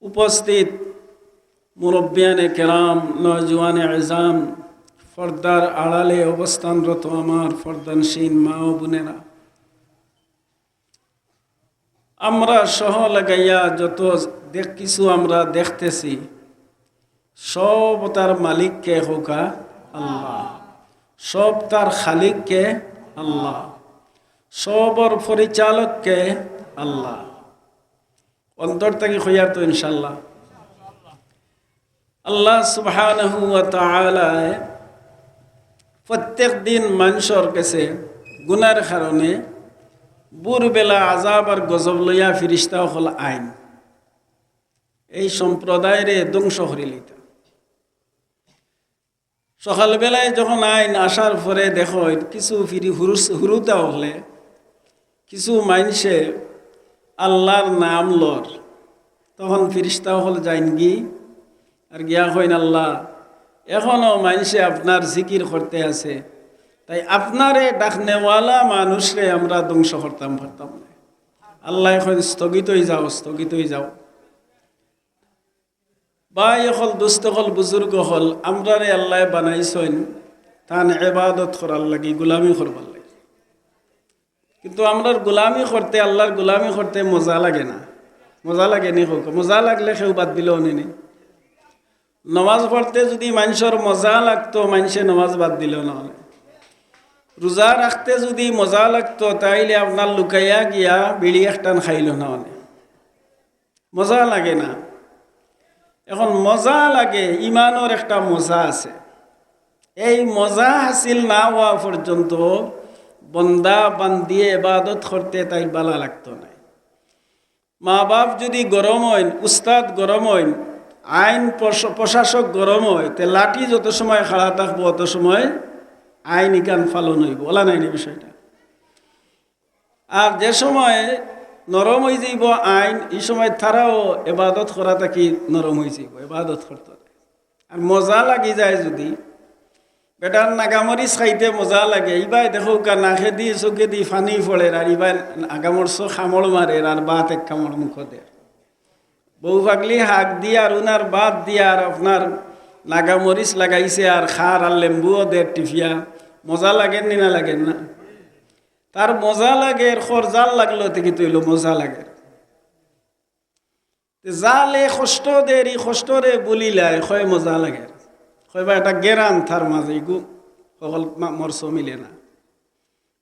উপস্থিত মুরব্বিয়ানে কেরাম, নওজওয়ানে ইজাম, পর্দার আড়ালে অবস্থানরত আমার পর্দানশীন মা ও বোনেরা, আমরা সহ লাগাইয়া যত কিছু আমরা দেখতেছি সব তার মালিককে হোকা আল্লাহ, সব তার খালিককে আল্লাহ, সবর পরিচালককে আল্লাহ। অন্তর থেকে হইয়ার তো ইনশাল্লাহ আল্লাহ সুবহানাহু ওয়া তাআলা প্রত্যেক দিন মানুষের কাছে গুনার কারণে ভোরবেলা আযাব আর গজব লইয়া ফিরিস্তা হল আইন এই সম্প্রদায়ের ধ্বংস করে লইতা। সকালবেলায় যখন আইন আসার পরে দেখো কিছু হুরুতা হলে কিছু মানুষে আল্লাহর নাম লর, তখন ফিরিস্তা হল যাইন গি আর গিয়া হইন আল্লাহ এখনো মানুষে আপনার জিকির করতে আছে, তাই আপনারে ডাকনেওয়ালা মানুষরে আমরা ধ্বংস করতাম পারতাম না। আল্লাহ এখন স্থগিত হয়ে যাও, স্থগিত হয়ে যাও। ভাই হল দুস্থ হল বুজুর্গ হল আমরারে আল্লাহ বানাইছেন তান ইবাদত করার লাগি, গোলামি করবার লাগে। কিন্তু আমরার গোলামি করতে, আল্লাহর গোলামি করতে মজা লাগে না। মজা লাগে নি হোক, মজা লাগলে কেউ বাদ দিলেও নেই। নমাজ পড়তে যদি মানুষের মজা লাগতো মানুষে নমাজ বাদ দিলেও না। রোজা রাখতে যদি মজা লাগতো তাইলে আপনার লুকাইয়া গিয়া বিড়ি একটান খাইল না। মজা লাগে না। এখন মজা লাগে, ইমানের একটা মজা আছে। এই মজা হাসিল না হওয়া পর্যন্ত বন্দা বান্দিয়ে ইবাদত করতে তাই ভালো লাগতো না। মা বাপ যদি গরম হয়, উস্তাদ গরম হয়, আইন প্রশাসক গরম হয়, তে লাঠি যত সময় খাড়া থাকবো অত সময় আইন ইকান ফালন হইব, বলা নাই বিষয়টা। আর যে সময় নরম হয়ে যাইব আইন, এই সময় তারাও ইবাদত করা থাকি নরম হয়ে যাইব, ইবাদত করতে। আর মজা লাগি যায় যদি বেটার নাগামরিচ খাইতে মজা লাগে, ইবাই দেখো নাকে দি চোখে দি ফানি পড়ে, আর ইবাই আগামর চো খামড় মারে আর বাত এক কামড় মুখ দেয়। বউ পাগলি হাক দিয়ে আর উনার বাদ দিয়ে আর আপনার নাগামরিচ লাগাইছে আর খার আর লেম্বুও দেয় টিফিয়া। মজা লাগেন নি না লাগেন না? তার মজা লাগে, খর জাল লাগলো থেকে তৈল মজা লাগে। জালে কষ্ট দের, এই কষ্ট রে বলিলাই হয় মজা লাগে। কয়বা এটা গেরান থার মাঝে গু সকল মরচ মিলে না।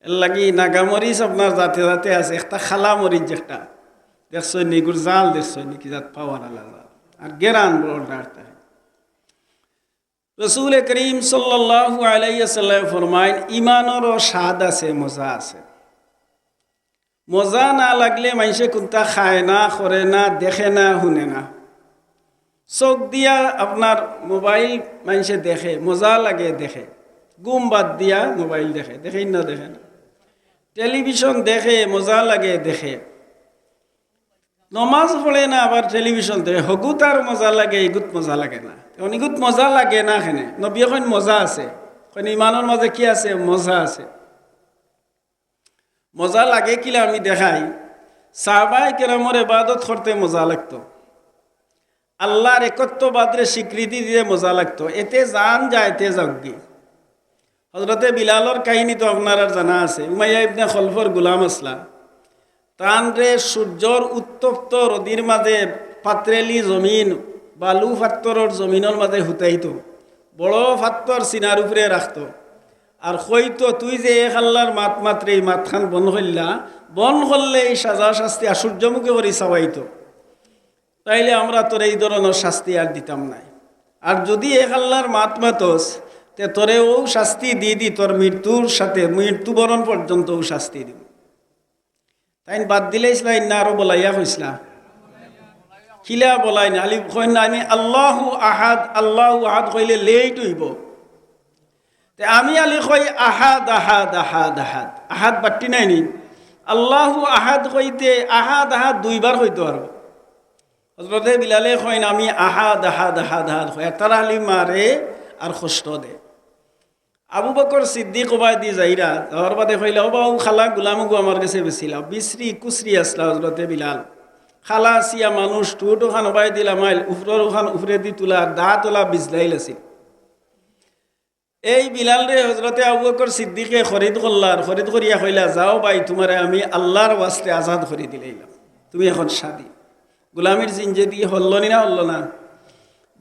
এর লাগি নাগামরিচ আপনার জাতে জাতে আছে। একটা খালা মরিচ যেটা দেখছো নিগুর জাল দেখছো নাকি জাত পাওয়ার আলাদা আর গেরান বড় ডাক্তার। রসুল করিম সাল্লাল্লাহু আলাইহি ওয়াসাল্লাম ফরমাইন ইমানেরও স্বাদ আছে, মজা আছে। মজা না লাগলে মানুষে কোনটা খায় না, করে না, দেখে না, শুনে না। চোখ দিয়া আপনার মোবাইল মানুষে দেখে, মজা লাগে দেখে। গুম বাদ দিয়া মোবাইল দেখে, দেখেই না দেখে না। টেলিভিশন দেখে, মজা লাগে দেখে। নমাজ পড়ে না আবার টেলিভিশন দেখে, হগু তার মজা লাগে, ইগুত মজা লাগে না। ইগুত মজা লাগে না খেনে নবী এখন মজা আছে, ইমানের মাঝে কি আছে? মজা আছে। মজা লাগে কিলে আমি দেখাই, সাহাবায়ে কেরামের ইবাদত করতে মজা লাগতো, আল্লাহর একত্ববাদরে স্বীকৃতি দিয়ে মজা লাগতো। এতে জান যায়, এতে যাগ্গি। হজরতে বিলালর কাহিনী তো আপনার জানা আছে। উমাইয়া ইবনে খলফর গুলাম আসলা তান রে সূর্যর উত্তপ্ত রদির মাঝে পাত্রেলি জমিন, বালু ফাত্তরের জমিনের মাঝে হুতাইতো, বড় ফাত্তর সিনার উপরে রাখতো আর কইতো তুই যে এক আল্লাহর মাত মাত্রে এই মাতখান বন করলা, বন করলে এই সাজা শাস্তি আর সূর্যমুখী করে চাবাইতো, তাইলে আমরা তোর এই ধরনের শাস্তি আর দিতাম নাই। আর যদি এক আল্লাহর মাত মাতস তে তোরেও শাস্তি দিয়ে দি, তোর মৃত্যুর সাথে মৃত্যুবরণ পর্যন্ত শাস্তি দিব। তাই বাদ দিলে ইসলাম না আরো বলাইয়া হইসলা খিলা বলাই না আলি কইন না আমি আল্লাহু আহাদ, আল্লাহু আহাদ কইলে লেট হইব। আমি আলি কই আহাদ আহাদ আহাদ আহাদ, আহাদ বাট্টি নাই নি। আল্লাহু আহাদ কইতে আহাদ আহাদ দুইবার হইতো আর হযরতে বিলালে কইন আমি আহাদ আহাদ আহাদ আহাদ কই তারা আলি মারে আর কষ্ট দে। আবু বকর সিদ্দিক ওবাই দি যাইরা যাওয়ার বাদে কইলা ও বাবু খালা গুলাম গু আমার কাছে বেছিলা, বিশ্রি কুসরি আসলা হযরতে বিলাল। খালাসিয়া মানুষ টুট ওখান ওবাই দিলা মাইল উফরর ওখান উফরে দি তোলা দা তোলা বিজলাইল আছিল। এই বিলাল রে হজরতে আবু বকর সিদ্দিকে খরিদ করলার, খরিদ করিয়া কইলা যাও ভাই তোমারে আমি আল্লাহর ওয়াস্তে আজাদ করে দিলাইলাম, তুমি এখন স্বাধীন। গোলামির জিনজেদি হল্লনি না হল্ল না?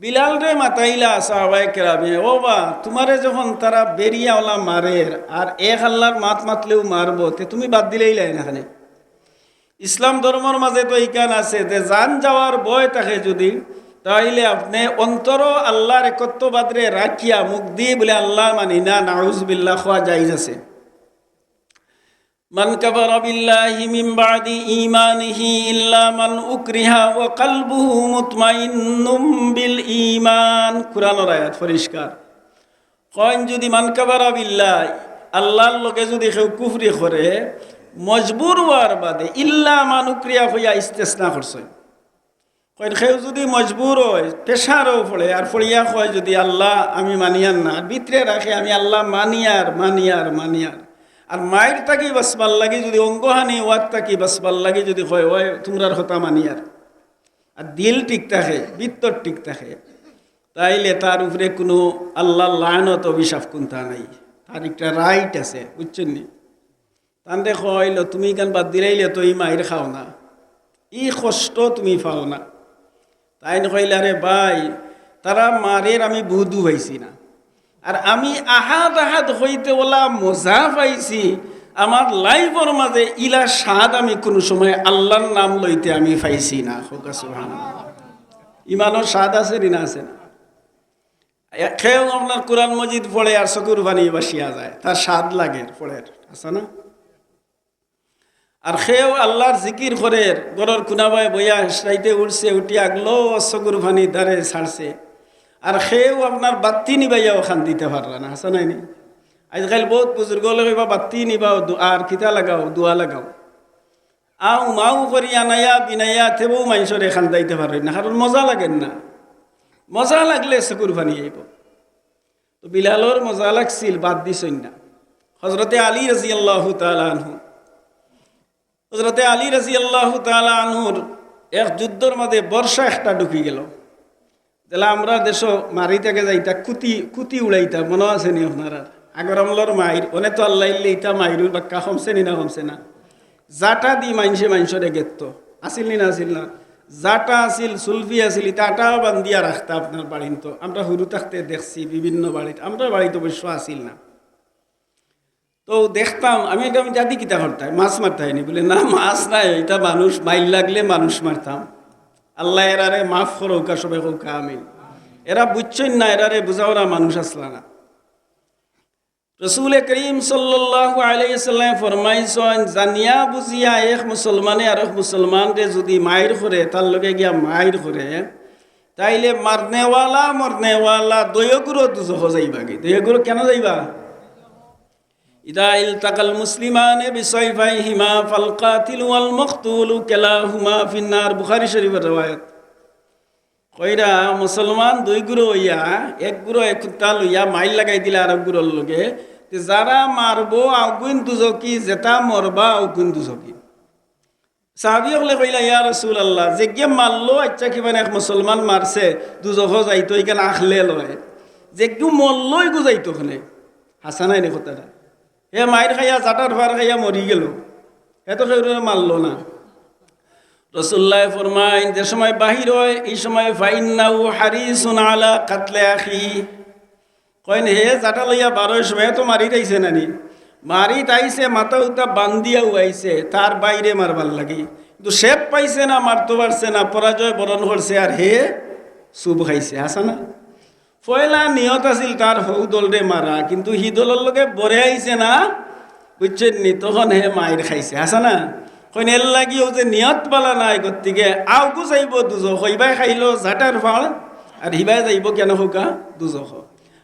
বিলাল রে মাতাইলা সাহাবায়ে কেরামে, ও বা তোমারে যখন তারা বেরিয়াওয়ালা মারের আর এক আল্লাহর মাত মাতলেও মারবো, তে তুমি বাদ দিলেইলাই না এখানে। ইসলাম ধর্মর মাঝে তো ইকান আছে যে জান যাওয়ার ভয় থাকে যদি, তাইলে আপনি অন্তর আল্লাহর একত্ববাদরে রাখিয়া মুখ দিয়ে বলে আল্লাহ মানি না, নাউজুবিল্লাহ খোয়া জায়েজ আছে। মান কাফারা বিল্লাহি মিন বাদি ঈমানিহি ইল্লা মান উকরিহা ওয়া কলবুহু মুতমাইন্নুম বিল ঈমান। কুরআনের আয়াত পরিষ্কার। কইন যদি মান কাফারা বিল্লাহ, আল্লাহর লগে যদি কেউ কুফরি করে মজবুর হওয়ার বাদে, ইল্লা মান উকরিহা হইয়া ইস্তেসনা করছে। কইন কেউ যদি মজবুর হয় পেশারও পড়ে আর পড়িয়া কয় যদি আল্লাহ আমি মানিয়ার না, ভিতরে রাখে আমি আল্লাহ মানিয়ার মানিয়ার মানিয়ার, আর মায়ের তাকি বাসবার লাগে যদি অঙ্গহানি ওয়ার তাকি বাসবার লাগে যদি হয় ওই তোমরার হতা মানিয়ার, আর দিল ঠিক থাকে ভিতর ঠিক থাকে, তাইলে তার উপরে কোনো আল্লাহ লায়নত অভিশাপ কোনটা নাই, তার একটা রাইট আছে, বুঝছেন নি? তান্ডে কইল তুমি গান বাদ দিলাইলে তো এই মায়ের খাও না, ই কষ্ট তুমি পাও না। তাই কইলে আরে ভাই তারা মারের আমি বুধু পাইছি না, আর আমি আহাদ আহাদ হইতে ওলা মজা পাইছি, আমার লাইফের মাঝে ইলা স্বাদ আমি কোনো সময় আল্লাহর নাম লইতে আমি পাইছি না। হোকা সুবহানাল্লাহ। ইমানের স্বাদ আছে না? আছে না? কেউ আপনার কোরআন মজিদ পড়ে আর চকুর পানি বাসিয়া যায়, তার স্বাদ লাগে পড়ে, আছে না? আর সেও আল্লাহর জিকির করে গরর কুনাবায় বইয়া সাইতে উঠছে, উঠি আগলো চকুর পানি দ্বারে ছাড়ছে, আর সেও আপনার বাত্তি নিবাইয়াও খান দিতে পারল না, হাসা নাইনি? আজকাল বহুত বুজুর্গ লইবা বাত্তি নিবাও আর কিতা লাগাও, দোয়া লাগাও, আও মাও করি আনাইয়া বিনাইয়া থেবও মানুষের এখান দিতে পারেন না, কারণ মজা লাগেন না। মজা লাগলে চকুর পানি আইব। তো বিলালর মজা লাগছিল, বাদ দিছই না। হজরতে আলী রাদিয়াল্লাহু তাআলা আনহু, হজরতে আলী রাদিয়াল্লাহু তাআলা আনহুর এক যুদ্ধর মাঝে বর্ষা একটা ঢুকি গেল। তাহলে আমরা দেশ মারি থেকে যাইতা কুতি উড়াইতা, মনে আছে নি আপনার? আগর আমলর মাইর ওনে তো আল্লাহ ইল্লে ইতা মাইরুর বাক্কা কমছে নি না কমছে না? জাটা দি মানুষরে গেত আসিল নি না আসিল না? জাটা আসিল, সুলফি আসিল, ইটা বান্ধিয়া রাখতা আপনার বাড়ির। তো আমরা হুরু থাকতে দেখছি বিভিন্ন বাড়িত, আমরা বাড়িতে অবশ্য আসিল না। তো দেখতাম আমি জাতি কিতা করতাম, মাছ মারতাই নি বলে, না মাছ নাই, এটা মানুষ মাইল লাগলে মানুষ মারতাম। আল্লাহ এরারে মাফ করৌকা, সবাই কৌকা আমিন। এরা বুঝছেন না, এরারে বুঝাওরা মানুষ আসলা না। রসুল করিম সাল্লাল্লাহু আলাইহি সাল্লাম ফরমাইছেন, জানিয়া বুঝিয়া এক মুসলমানে আর এক মুসলমানরে যদি মাইর করে, তার লগে গিয়া মাইর করে, তাইলে মরনেওয়ালা দয়গুরো দুজহ যাইবা। কি দয়গুরো কেন যাইবা? ইদা ইলতাকাল মুসলিমানে বিসাইফাইহিমা ফাল কাতিল ওয়াল মাকতুল কালাহুমা ফিন্নার। বুখারী শরীফের riwayat। কইরা মুসলমান দুই গুরু হইয়া এক গুরু এক কুত্তা লইয়া মাইল লাগাই দিলে আর এক গুরুর লগে, যারা মারবো আগুন দুজকি, যেটা মরবা আগুন দুজকি। সাহাবী হলে কইলা, ইয়া রাসূলুল্লাহ, যে গিয়ে মারলো আচ্ছা কি মানে এক মুসলমান মারছে দুজহ যাইতো, এখানে আখলে লয়, যে কেউ মরলই গুজাইতো ওখানে। হাসানাই নি কথাটা? হে মায়ের খাইয়া জাটার ভার খাইয়া মরি গেল, এত কেউ মারলো না। রাসূলুল্লাহ ফরমাইন, যে সময় বাহির হয় এই সময় ফাইন্নাহু হারিসুন আলা কাতলে আখি। কইন হে জাটা লইয়া বারোর সময় তো মারি তাইছে নানি, মারি তাইছে মাথা উতা বান্ধিয়াও আইছে, তার বাইরে মারবার লাগি, কিন্তু শেপ পাইছে না, মারতে পারছে না, পরাজয় বরণ করছে, আর হে চুব খাইছে। হাসা না? পয়লা নিয়ত আছিল তার হৌ দলরে মারা, কিন্তু হি দলের লগে বরে আইছে না, বুঝছেন নি? তখন হে মায়ের খাইছে। হাসা না? কইন এর লাগিও যে নিয়ত বালা নাই, গতিকে আউকু যাইব দুজখ, হইবাই খাইল জাটার ফাল, আর হিবাই যাইব কেন হোকা দুজখ।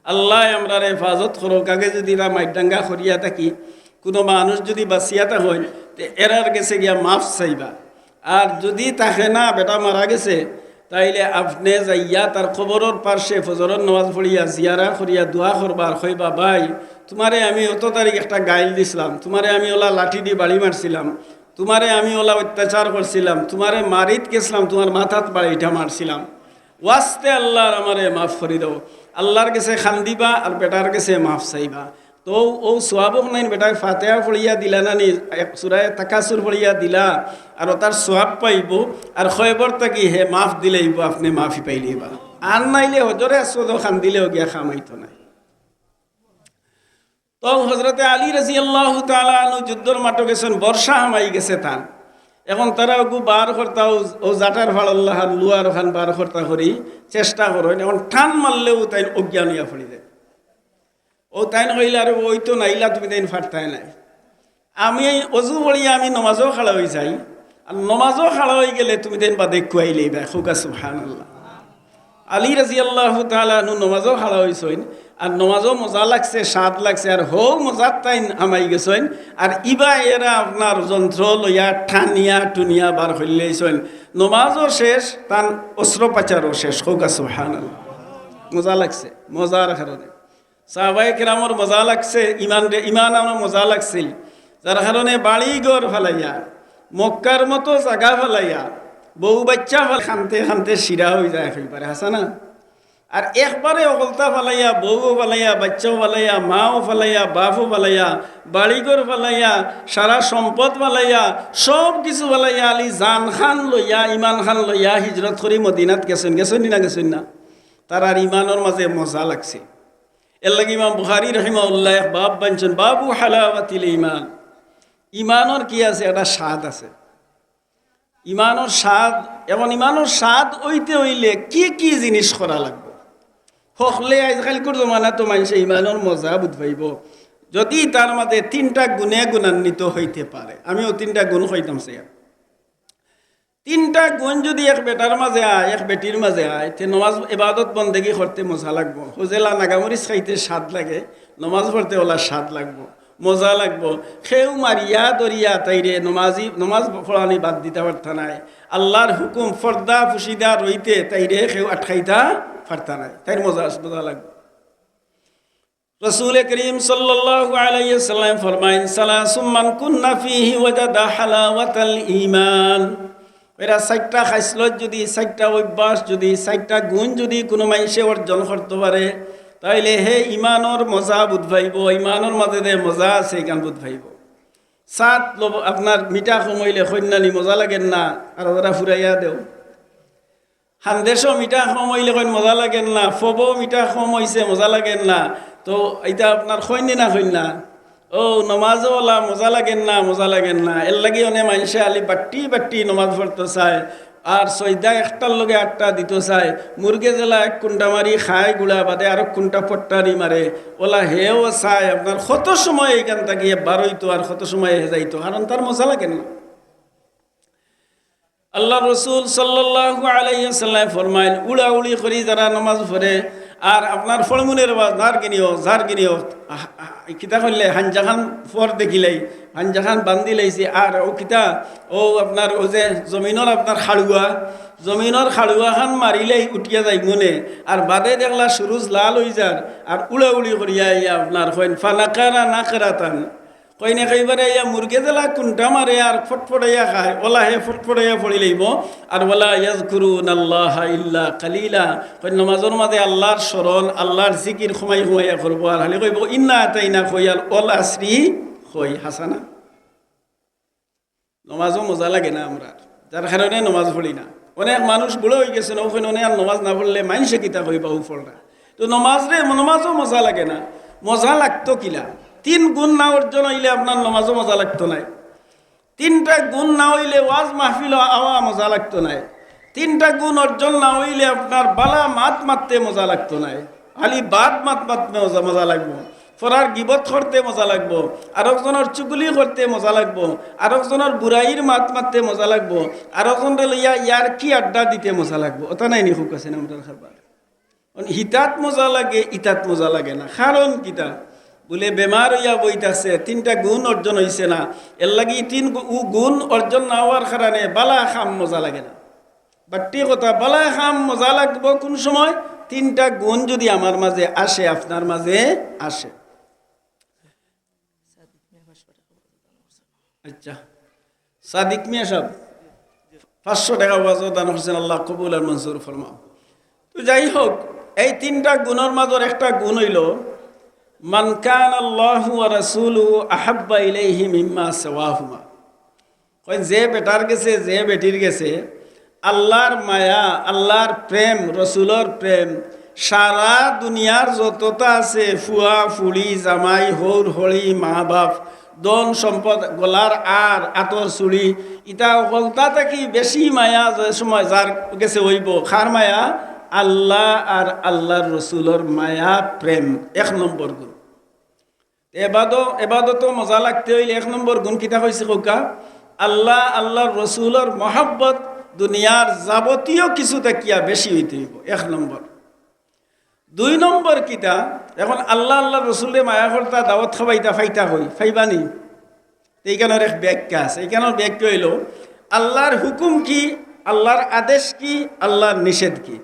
আল্লাহ আমরা হেফাজত করুক। আগে যদি এরা মাইডাঙ্গা করিয়া থাকি, কোনো মানুষ যদি বাঁচিয়াতা হয়, তে এরার গেছে গিয়া মাফ চাইবা। আর যদি তাকে না বেটা মারা গেছে, তাইলে আপনি যাইয়া তার খবরের পার্শ্বে ফজরের নামাজ পড়িয়া জিয়ারা করিয়া দোয়া করবার, কইবা ভাই তোমারে আমি অত তারিখ একটা গাইল দিছিলাম, তোমারে আমি ওলা লাঠি দিয়ে বাড়ি মারছিলাম, তোমারে আমি ওলা অত্যাচার করছিলাম, তোমারে মারিত গেছিলাম, তোমার মাথাত বাড়িটা মারছিলাম, ওয়াস্তে আল্লাহর আমারে মাফ করে দাও। আল্লাহর কাছে খান্দিবা আর বেটার কাছে মাফ চাইবা। তো ও সোয়াবক নাই বেটাকে ফাতেহা পড়িয়া দিলা না নি, সুরায় তাকাসুর পড়িয়া দিলা আর তার সোয়াব পাইব, আর খয়বর তাকি হে মাফ দিলেইব, আপনি মাফি পাইলেইবা। আর নাইলে হজরে আসদ খান দিলেও গিয়া খামাইতো নাই। তো হজরতে আলী রাদিয়াল্লাহু তাআলা আনহু যুদ্ধর মাঠে গেছেন, বর্ষা হামাই গেছে তান। এখন তারা ওগু বার করতা, ও জাটার ফাড়াল্লাহ লুয়ার খান বার করতা করি চেষ্টা করেন। এখন ঠান মারলেও তাই অজ্ঞান হইয়া পড়ি যায়। ও তাইন কইলে আর ওই তো নাইলা, তুমি তাইন ফাটতাই নাই। আমি অজু পড়িয়া আমি নমাজও খাড়া হয়ে যাই, আর নমাজও খাড়া হয়ে গেলে তুমি তাইন বা দেখু আইলেই বা খুকা সুবহানাল্লাহ। আলী রাদিয়াল্লাহু তাআলা আনহু নমাজও খাড়া হইছেন, আর নমাজও মজা লাগছে, স্বাদ লাগছে, আর হো মজার তাই আমাই গেছেন। আর ইবা এরা আপনার যন্ত্র লইয়া ঠানিয়া টুনিয়া বার হইলেছেন। নমাজও শেষ, তার অস্ত্রোপচারও শেষ, খুকা সুবহানাল্লাহ। মজা লাগছে, মজার কারণে সাহাবায়ে কেরামর মজা লাগছে, ইমান আমার মজা লাগছিল, যার কারণে বাড়ি ঘর ফেলাইয়া, মক্কার মতো জায়গা ফেলাইয়া, বউ বাচ্চা খানতে খানতে শিরা হয়ে যায় একেবারে, হাসা না? আর একবারে অকলতা ফেলাইয়া, বউও ফেলাইয়া, বাচ্চাও ফেলাইয়া, মাও ফেলাইয়া, বাপও ফেলাইয়া, বাড়িঘর ফেলাইয়া, সারা সম্পদ ফেলাইয়া, সব কিছু ফেলাইয়া আলী জান খান লইয়া, ইমান খান লইয়া হিজরত করি মদিনাত গেছেন। গেছেন না গেছেন না? তার আর ইমানের মাঝে মজা লাগছে। এর লাগে ইমাম বুখারী রাহিমাহুল্লাহ এক বাব বানছেন, বাবু হালাওয়াতিল ইমান। ইমানের কি আছে? একটা স্বাদ আছে, ইমানের স্বাদ। এমন ইমানের স্বাদ হইতে হইলে কি কি জিনিস করা লাগবে? হকলে আজকালকার জমানা তো মানুষে ইমানের মজা বুঝবাইব যদি তার মাঝে 3টা গুণে গুণান্বিত হইতে পারে। আমিও 3টা গুণ হইতাম সে। 3টা গুণ যদি এক বেটার মাঝে আয়, এক বেটির মাঝে আয়, তে নমাজ ইবাদত বন্দেগি করতে মজা লাগবো। হুজেলা নাগামরিচ খাইতে স্বাদ লাগে, নমাজ পড়তে ওলা স্বাদ লাগবো, মজা লাগবো। সেও মারিয়া দরিয়া তাইরে নমাজ পড়ানি বাদ দিতে পারতা নাই। আল্লাহর হুকুম ফর্দা ফুসিদা রইতে তাইরে সেও আটকাইতা পারতা নাই, তাইর মজা লাগবো। রাসূল করিম সাল্লাল্লাহু আলাইহি ওয়াসাল্লাম ফরমাইন, সালাসুম মান কুন্না ফীহি ওয়াজাদা হালাওয়াতাল ঈমান। এরা 4টা খাসলত যদি, 4টা অভ্যাস যদি, 4টা গুণ যদি কোনো মানুষে অর্জন করতে পারে, তাইলে হে ইমানের মজা বুঝবাইব, ইমানের মাঝে যে মজা আছে এখান বুঝবাইব। সাত আপনার মিঠা কমাইলে কন্যানি মজা লাগেন না, আর ওরা ফুরাইয়া দেও। হান্দেশও মিঠা কমাইলে কইন মজা লাগেন না, ফবও মিঠা কম হইছে মজা লাগেন না। তো এটা আপনার কইনি না কইনা, ও নমাজও ওলা মজা লাগেন না, মজা লাগেন না। এর লাগি অনেক মানুষে আলি বাট্টি বাট্টি নমাজ পড়তে চায়, আর সৈদা একটার লগে 8টা দিতে চায়। মুরগে জেলা 1 কুন্টা মারি খায়, গুড়া বাদে আর কুন্টা পট্টারি মারে, ওলা হেও চায় আপনার কত সময় এইখান থাকিয়ে বারইতো আর কত সময় হে যাইতো, কারণ তার মজা লাগেন না। আল্লাহ রসুল সাল্লাল্লাহু আলাইহি ওয়াসাল্লাম ফরমাইল, উড়াউড়ি করি যারা নামাজ পড়ে আর আপনার ফলমুনের ঝার গিনিও কিতা করলে হাঞ্জাখান ফর দেখিলাই, হাঞ্জাখান বান্ধি লাইছে। আর ও কিতা ও আপনার ও যে জমিনের আপনার জমিনের খাড়ুয়া খান মারিলেই উঠিয়া যাই মনে, আর বাদে দেখলা সুরুজ লাল হয়ে যার, আর উড়াউড়ি করিয়া ইয়া আপনার কইন ফানাকারা না কেরাতান, কইনে খাইবারে ইয়া মুরগে জেলা কুন্টা মারে আর ফটফটাইয়া খায়, ওলা হে ফটফটাইয়া পড়ি লইব। আর ওলা ইয়াজকুরুনাল্লাহা ইল্লা কালিলা, কই নামাজের মাঝে আল্লাহর স্মরণ, আল্লাহর জিকির খুমাইয়া করব। আর হালি কইব ইন্না আতাইনা কইয়াল অল আসরি কই, হাসানা। নমাজও মজা লাগে না আমরা, যার কারণে নমাজ পড়ি না। অনেক মানুষ বুড়ো হয়ে গেছে, ওখানে অনেক নমাজ না পড়লে মানুষে কিতা কইবা উফলরা। তো নমাজও মজা লাগে না। মজা লাগতো কিলা? 3 গুণ না অর্জন হইলে আপনার নমাজও মজা লাগতো নাই। 3টা গুণ না হইলে ওয়াজ মাহফিল আওয়া মজা লাগতো নাই। 3টা গুণ অর্জন না হইলে আপনার বালা মাত মারতে মজা লাগতো নাই। খালি বাদ মাত মারতে মজা লাগবো, ফরার গিবত করতে মজা লাগবো, আরেকজনের চুগুলি করতে মজা লাগবো, আরেকজনের বুড়াইর মাত মারতে মজা লাগবো, আরেকজনের লইয়া ইয়ার কি আড্ডা দিতে মজা লাগবো। ওটা নাই নি খুব আছে না আমার খাবার। হিতাত মজা লাগে, ইতাত মজা লাগে না। কারণ কিতা বলে বেমার হইয়া বইতাছে, 3টা গুণ অর্জন হইছে না। এর লাগি 3 গুণ অর্জন না হওয়ার কারণে বালা খাম মজা লাগে না। বাট্টি কথা, বালা খাম মজা লাগবো কোন সময়? 3টা গুণ যদি আমার মাঝে আসে, আপনার মাঝে আসে। আচ্ছা, সাদিক মিয়া সাহেব 500 টাকা ওয়াজও দান করছেন, আল্লাহ কবুল আর মঞ্জুর ফরমাও। তো যাই হোক, এই তিনটা গুণের মাজর একটা গুণ হইল মান কানা আল্লাহু ওয়া রাসূলুহু আহাব্বা ইলাইহি মিম্মা সিওয়াহুমা। কই যে বেটার গেছে, যে বেটির গেছে, আল্লাহর মায়া, আল্লাহর প্রেম, রসুলের প্রেম সারা দুনিয়ার যতটা আছে, ফুয়া ফুলি জামাই হৌর হলি মা বাপ দন সম্পদ গলার আর আতর চুড়ি ইটা অকলতা থাকি বেশি মায়া যে সময় যার গেছে হইব খার মায়া, আল্লাহ আর আল্লাহর রসুলের মায়া প্রেম 1 নম্বর গুণ। এবাদত মজা লাগতে হইলে 1 নম্বর গুণ কিতা হয়েছে কোকা, আল্লাহ আল্লাহর রসুলের মহব্বত দুনিয়ার যাবতীয় কিছু তাকিয়া বেশি হইতে হইব 1 নম্বর। 2 নম্বর কিতা, এখন আল্লাহ আল্লাহ রসুলের মায়া করতা দাওয়াত খাবাইতা ফাইতা হই ফাইবানি, এইখানের এক ব্যাখ্যা আছে। এইখানের ব্যাখ্যা হইল আল্লাহর হুকুম কি, আল্লাহর আদেশ কি, আল্লাহর নিষেধ কি।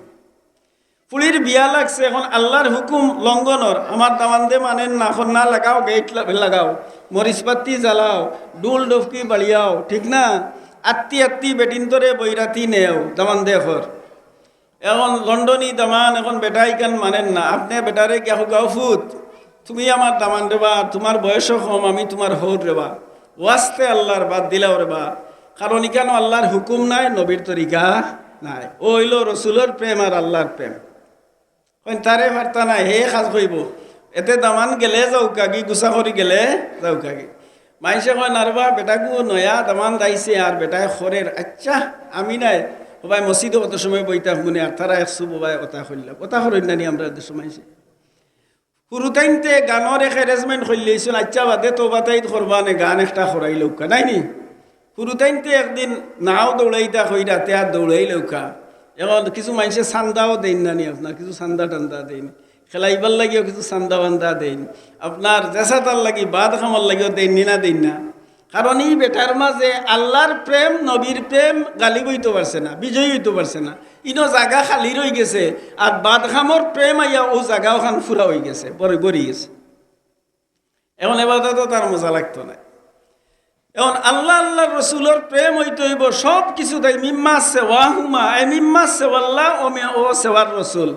পুলির বিয়া লাগছে, এখন আল্লাহর হুকুম লঙ্ঘনর, আমার দামান্দে মানেন না, এখন না লাগাও, গেট লাগাও, মরিচপাতি জ্বালাও, ডুল ডফকি বাড়িয়াও, ঠিক না, আত্মি বেটিন তরে বৈরাতি নেও দামান্দে ঘর। এখন লন্ডনী দামান, এখন বেটা ইকান মানেন না, আপনি বেটারে গাও গাও ফুত, তুমি আমার দামান রেবা, তোমার বয়সও কম, আমি তোমার হৌর রেবা, ওয়াস্তে আল্লাহর বাদ দিলাও রেবা, কারণ ইকান আল্লাহর হুকুম নাই, নবীর তরিকা নাই। ও হইল রসুলের প্রেম আর আল্লাহর প্রেম। তারে বার্তা নাই, হে সাজ কইব এতে দামান গেলে যাও কাগি, গুছা করি গেলে যাও কাগি। মাইসে কয় নারবা বেটাকু নয়া দামান যাইছে আর বেটায় খরের, আচ্ছা আমি নাই ওবাই মসজিদে কত সময় বইতা শুনে আর তারা একশো বোবাই কথা করলাম, কথা করেন নানি আমরা সময়ছে পুরুতাইনতে গানের এক অ্যারেঞ্জমেন্ট করলেছিল, আচ্ছা বাদে তো বাতাই করবা নে গান একটা খরাই লৌকা নাই নি। পুরুতাইনতে একদিন নাও দৌড়াইতা কইরা তে আর দৌড়াই লৌকা। এখন কিছু মানুষের চান্দাও দেন নানি, আপনার কিছু চান্দা টান্দা দেন, খেলাইবার লাগিও কিছু চান্দা বান্দা দেন, আপনার জেসাতার লাগি বাদ খামার লাগিও দেন না দেন না। কারণ এই বেটার মাঝে আল্লাহর প্রেম নবীর প্রেম গালি বইতে পারছে না, বিজয়ী হইতে পারছে না, ইনো জায়গা খালি রয়ে গেছে, আর বাদ খামর প্রেম আইয়া ও জায়গা ওখান ফুরা হয়ে গেছে, বড়ি গেছে। এখন এবার তো তার মজা লাগতো না। এখন আল্লাহ আল্লাহ রসুলের প্রেম হইতে হইব সব কিছু তাই, মিম্মা সেওয়াহুমা, এই মিম্মা সেওয়াল্লাহ ও সেওয়ার রসুল,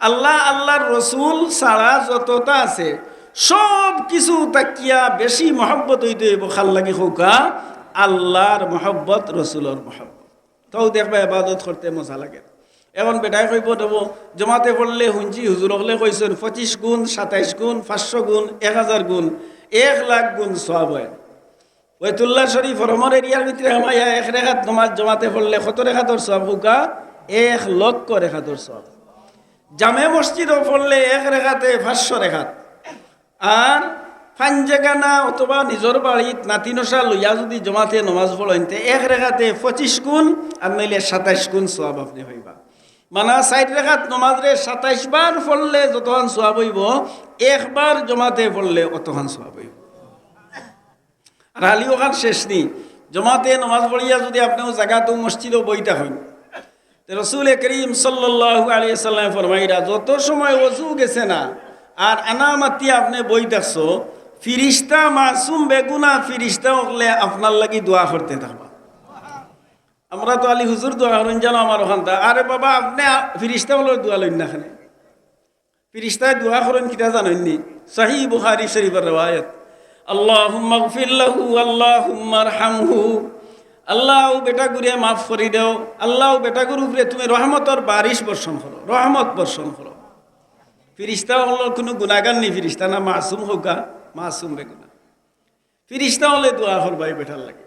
আল্লাহ আল্লাহর রসুল ছাড়া যতটা আছে সব কিছু তাকিয়া বেশি মহব্বত হইতে হইব খাল লাগি খৌকা আল্লাহর মহব্বত, রসুলের মহব্বত। তাও দেখবা ইবাদত করতে মজা লাগে। এখন বেটাই কইব দেব জমাতে পড়লে শুনছি হুজুর হলে কইছেন 25 গুণ 27 গুণ 500 গুণ 1000 গুণ 1 লাখ গুণ সওয়াব হয়। বাইতুল্লাহ শরীফ রহমর এরিয়ার ভিতরে আমায় 1 রেখাত নামাজ জমাতে পড়লে কত রেখাতর সওয়াব হোকা, 1 লক্ষ রেখাতর সওয়াব। জামে মসজিদও পড়লে 1 রেখাতে 500 রেখাত, আর ফাঞ্জেগানা অথবা নিজের বাড়িত নাতিনসা লইয়া যদি জমাতে নমাজ পড়েনতে 1 রেখাতে 25 গুণ আর নইলে 27 গুণ সওয়াব আপনি হইবা। মানে 4 রেখাত নমাজরে 27 বার পড়লে যতখান সওয়াব হইব, 1 বার জমাতে পড়লে অতখান সওয়াব হইব। আর হালি ওখান শেষ নি, জমাতে নমাজ পড়িয়া যদি আপনিও জায়গাতেও মসজিদও বইটা হইন, রসুল করিম সাল্লাল্লাহু আলাইহি সাল্লাম ফরমাইরা যত সময় ওযু গেছে না আর আনামাতি আপনি বই দেখছো, ফিরিস্তা মাসুম বেগুনা ফিরিস্তা হলে আপনার লাগি দোয়া করতে থাকবা। আমরা তো আলী হুজুর দোয়া করেন জানো আমার ওখান, আরে বাবা আপনি ফিরিস্তা হলে দোয়া লইন না, খানে ফিরিস্তায় দোয়া করেন কিটা জানেননি? সহিহ বুখারী শরীফের রওয়ায়াত, আল্লাহুম্মা গফির লাহু আল্লাহুম্মা আরহামহু, আল্লাহ বেটা গুরে মাফ করি দেও, আল্লাহ বেটা গুরু উপরে তুমি রহমতর বারিশ বর্ষণ করো, রহমত বর্ষণ করো। ফিরিস্তা হলো কোনো গুণাগার নেই, ফিরিস্তা না মাসুম হোকা, মাসুম বেগুনা। ফিরিস্তা হলে দোয়া করবাই বেটার লাগে।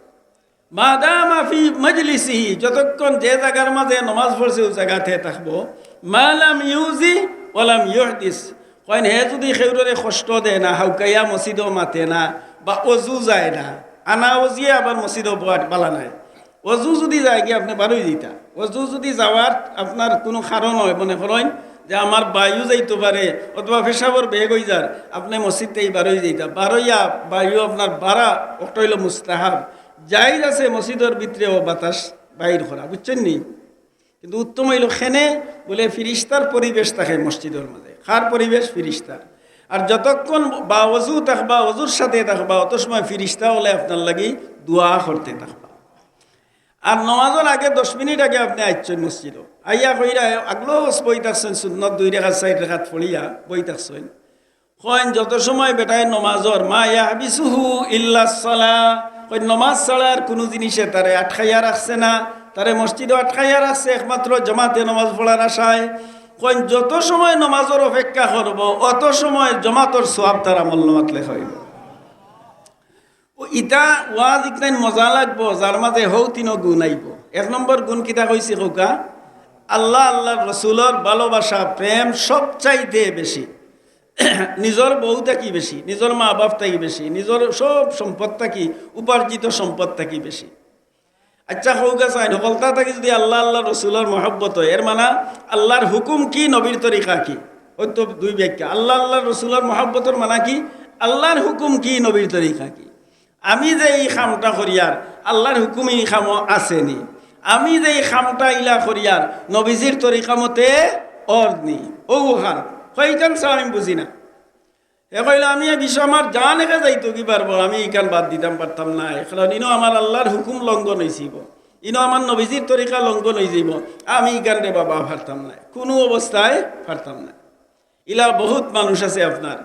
মাদামা ফি মজলিসিহি, যতক্ষণ যে জায়গার মাঝে নমাজ পড়ছে ওই জায়গাতে থাকবো। মালাম ইউজি ওয়ালাম ইউহদিস, কইন হে যদি খেউরে কষ্ট দেয় না, হাউকাইয়া মসজিদও মাতে না, বা অজু যায় না, আনা অজিয়ে আবার মসজিদও বালা নাই, অজু যদি যায় কি আপনি বারোই দিতা, অজু যদি যাওয়ার আপনার কোনো কারণ হয়, মনে করেন যে আমার বায়ু যাইতে পারে অথবা পেশাবর বেগ হয়ে যার, আপনি মসজিদতেই বারোই দিতা, বারোইয়া বায়ু আপনার বাড়া ওটা হইল মুস্তাহাব, যাই আছে মসজিদের ভিতরে ও বাতাস বাইর করা, বুঝছেন নি? কিন্তু উত্তম হইল খেনে বলে ফিরিস্তার পরিবেশ থাকে মসজিদের মাঝে, খার পরিবেশ ফিরিস্তার। আর যতক্ষণ বা অজু থাকবা, অজুর সাথে থাকবা, অত সময় ফিরিস্তা হলে আপনার লাগি দোয়া করতে থাকবা। আর নমাজের আগে 10 মিনিট আগে আপনি আইছেন মসজিদ আইয়া কইরা আগলো বই থাকছেন সুন্নত 2 রেখাত 4 রেখাত পড়িয়া বই থাকছেন কইন যত সময় বেটায় নমাজর মা ইয়াহবিসুহু ইল্লা সালাহ কই নমাজ ছাড়ার কোনো জিনিসে তারে আটকাইয়া রাখছে না, তারে মসজিদে আটকাইয়া রাখছে একমাত্র জামাতে নমাজ পড়ার আশায়। কইন যত সময় নমাজের অপেক্ষা করব অত সময় জামাতের সওয়াব তার আমলনামাত লেখা হইব। ইটা ওয়াজ ইকনাইন মজা লাগবো যার মাঝে হৌ তিনো গুণ আইব। 1 নম্বর গুণ কিতা কইছি কৌকা, আল্লাহ আল্লাহর রসুলের ভালোবাসা প্রেম সবচাইতে বেশি, নিজের বউ থাকি বেশি, নিজের মা বাপ থাকি বেশি, নিজের সব সম্পদ থাকি উপার্জিত সম্পদ থাকি বেশি। আচ্ছা হৌকা চাই নকলতা থাকি যদি আল্লাহ আল্লাহ রসুলের মহব্বত হয়, এর মানে আল্লাহর হুকুম কি নবীর তরিকা কি, ওই তো 2 ব্যাখ্যা। আল্লাহ আল্লাহ রসুলের মহব্বতের মানে কি, আল্লাহর হুকুম কি নবীর তরিকা কি। আমি যে এই খামটা করিয়ার আল্লাহর হুকুম এই খামও আসেনি, আমি যে এই খামটা ইলা করিয়ার নবীজির তরিকা মতে অর্নি ও খান কইকান আমি বুঝি না। এ কইলে আমি বিষয় আমার জান একা যাইতো কি পারবো, আমি ইকান বাদ দিতাম পারতাম না। এখন ইনো আমার আল্লাহর হুকুম লঙ্ঘন হয়েছিব, ইনো আমার নবীজির তরিকা লঙ্ঘন হয়ে যাব, আমি ইকান রে বাবা পারতাম না, কোনো অবস্থায় পারতাম না। ইলা বহুত মানুষ আছে আপনার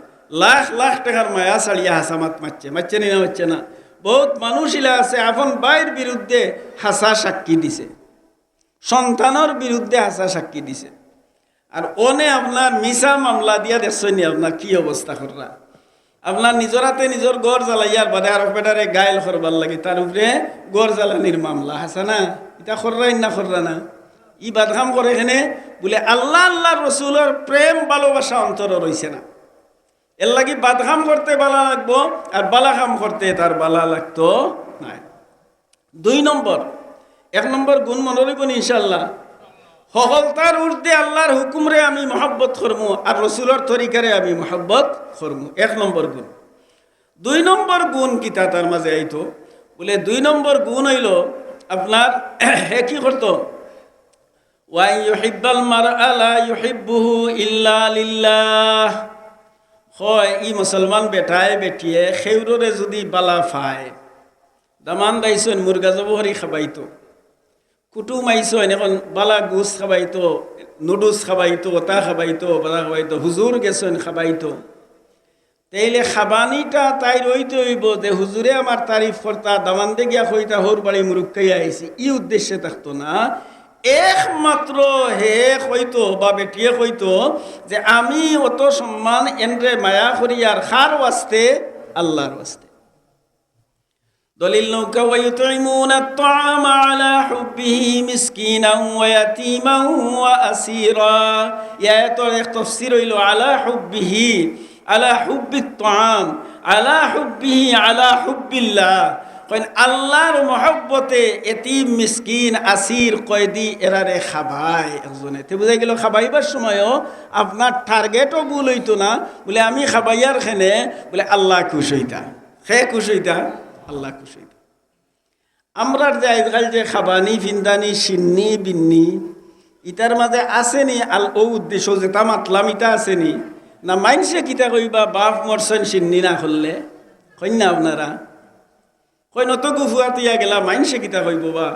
লাখ লাখ টাকার মায়া ছাড়িয়া হাসামাত মারছে না হচ্ছে না। বহুত মানুষ ইলা আছে আপন বাইর বিরুদ্ধে হাসা সাক্ষী দিছে, সন্তানের বিরুদ্ধে হাসা সাক্ষী দিছে। আর ওনে আপনার মিছা মামলা দিয়া দেখছনি আপনার কি অবস্থা কররা। আপনার নিজের হাতে নিজের গড় জ্বালাইয়ার বাদে আর পেটারে গায়েল করবার লাগে, তার উপরে গড় জ্বালানির মামলা হাসা না, এটা কররাই না কররা না। ই বাদখাম করে এখানে বলে আল্লাহ আল্লাহ রসুলের প্রেম ভালোবাসা অন্তর রয়েছে না, এর লাগি বাদখাম করতে বালা লাগবো আর বালাখাম করতে তার বালা লাগতো নাই। 2 নম্বর 1 নম্বর গুণ মনে রাখবেন ইনশাল্লাহ, সফলতার ঊর্ধ্বে আল্লাহর হুকুমরে আমি মহব্বত করমু আর রসুলের তরিকারে আমি মহব্বত করমু, 1 নম্বর গুণ। 2 নম্বর গুণ কিতা তার মাঝে আইতো বলে 2 নম্বর গুণ হইল আপনার হে কি করতো, ওয়া ইউহিব্বাল মারআ লা ইউহিব্বুহু ইল্লা লিল্লাহ। হয় ই মুসলমান বেটায় বেটিয়ে খেউরে যদি বালা ফায়, দামান দাইছেন মুরগা জবহরি খাবাইতো, কুটুম আইছেন এখন বালা গুছ খাবাইতো, নুডলস খাবাইতো, তা খাবাইতো, বালা খাবাইতো, হুজুর গেছেন খাবাইতো, তাইলে খাবানিটা তাই রইতে হইব যে হুজুরে আমার তারিফ করতা, দামান দে গিয়া কইতা হোর বাড়ি মুরুক্কাই আইছি, ই উদ্দেশ্যে থাকতো না। একমাত্র হে কইতো বা বেটিয়ে কইতো যে আমি অত সম্মান এনরে মায়া করি আর খার ওয়াস্তে, আল্লাহর ওয়াস্তে। দলিল নৌকা ওয়ায়ুতঈমুনা আত-তাআমা আলা হুব্বিহি মিসকিনান ওয়া ইয়াতীমান ওয়া আসীরা। ইয়াতের এক তাফসীর হইল আলা হুব্বিহি, আলা হুব্বিত তাআম, আলা হুব্বিহি, আলা হুব্বিল্লাহ। কইন আল্লাহর মহব্বতে এতিম মিসকিন আসির কয়েদি এরারে খাবাই একজনে। তে বুঝাই গেল খাবাইবার সময়ও আপনার টার্গেটও ভুল হইতো না, বলে আমি খাবাইয়ার খেনে বলে আল্লাহ খুশ হইতা, খে খুশ হইতা, আল্লাহ খুশ হইতা। আমরার যে আজকাল যে খাবানি ফিন্দানি সিন্নি বিন্নি ইটার মাঝে আসেনি আল ও উদ্দেশ্য যেটা মাতলাম ইটা আসেনি না, মাইনসে কিতা কইবা বাপ মরছেন সিন্নি না করলে কন্যা আপনারা কই নত গুফুয়াতিয়া গেলা মাইনসে কিতা কইব বা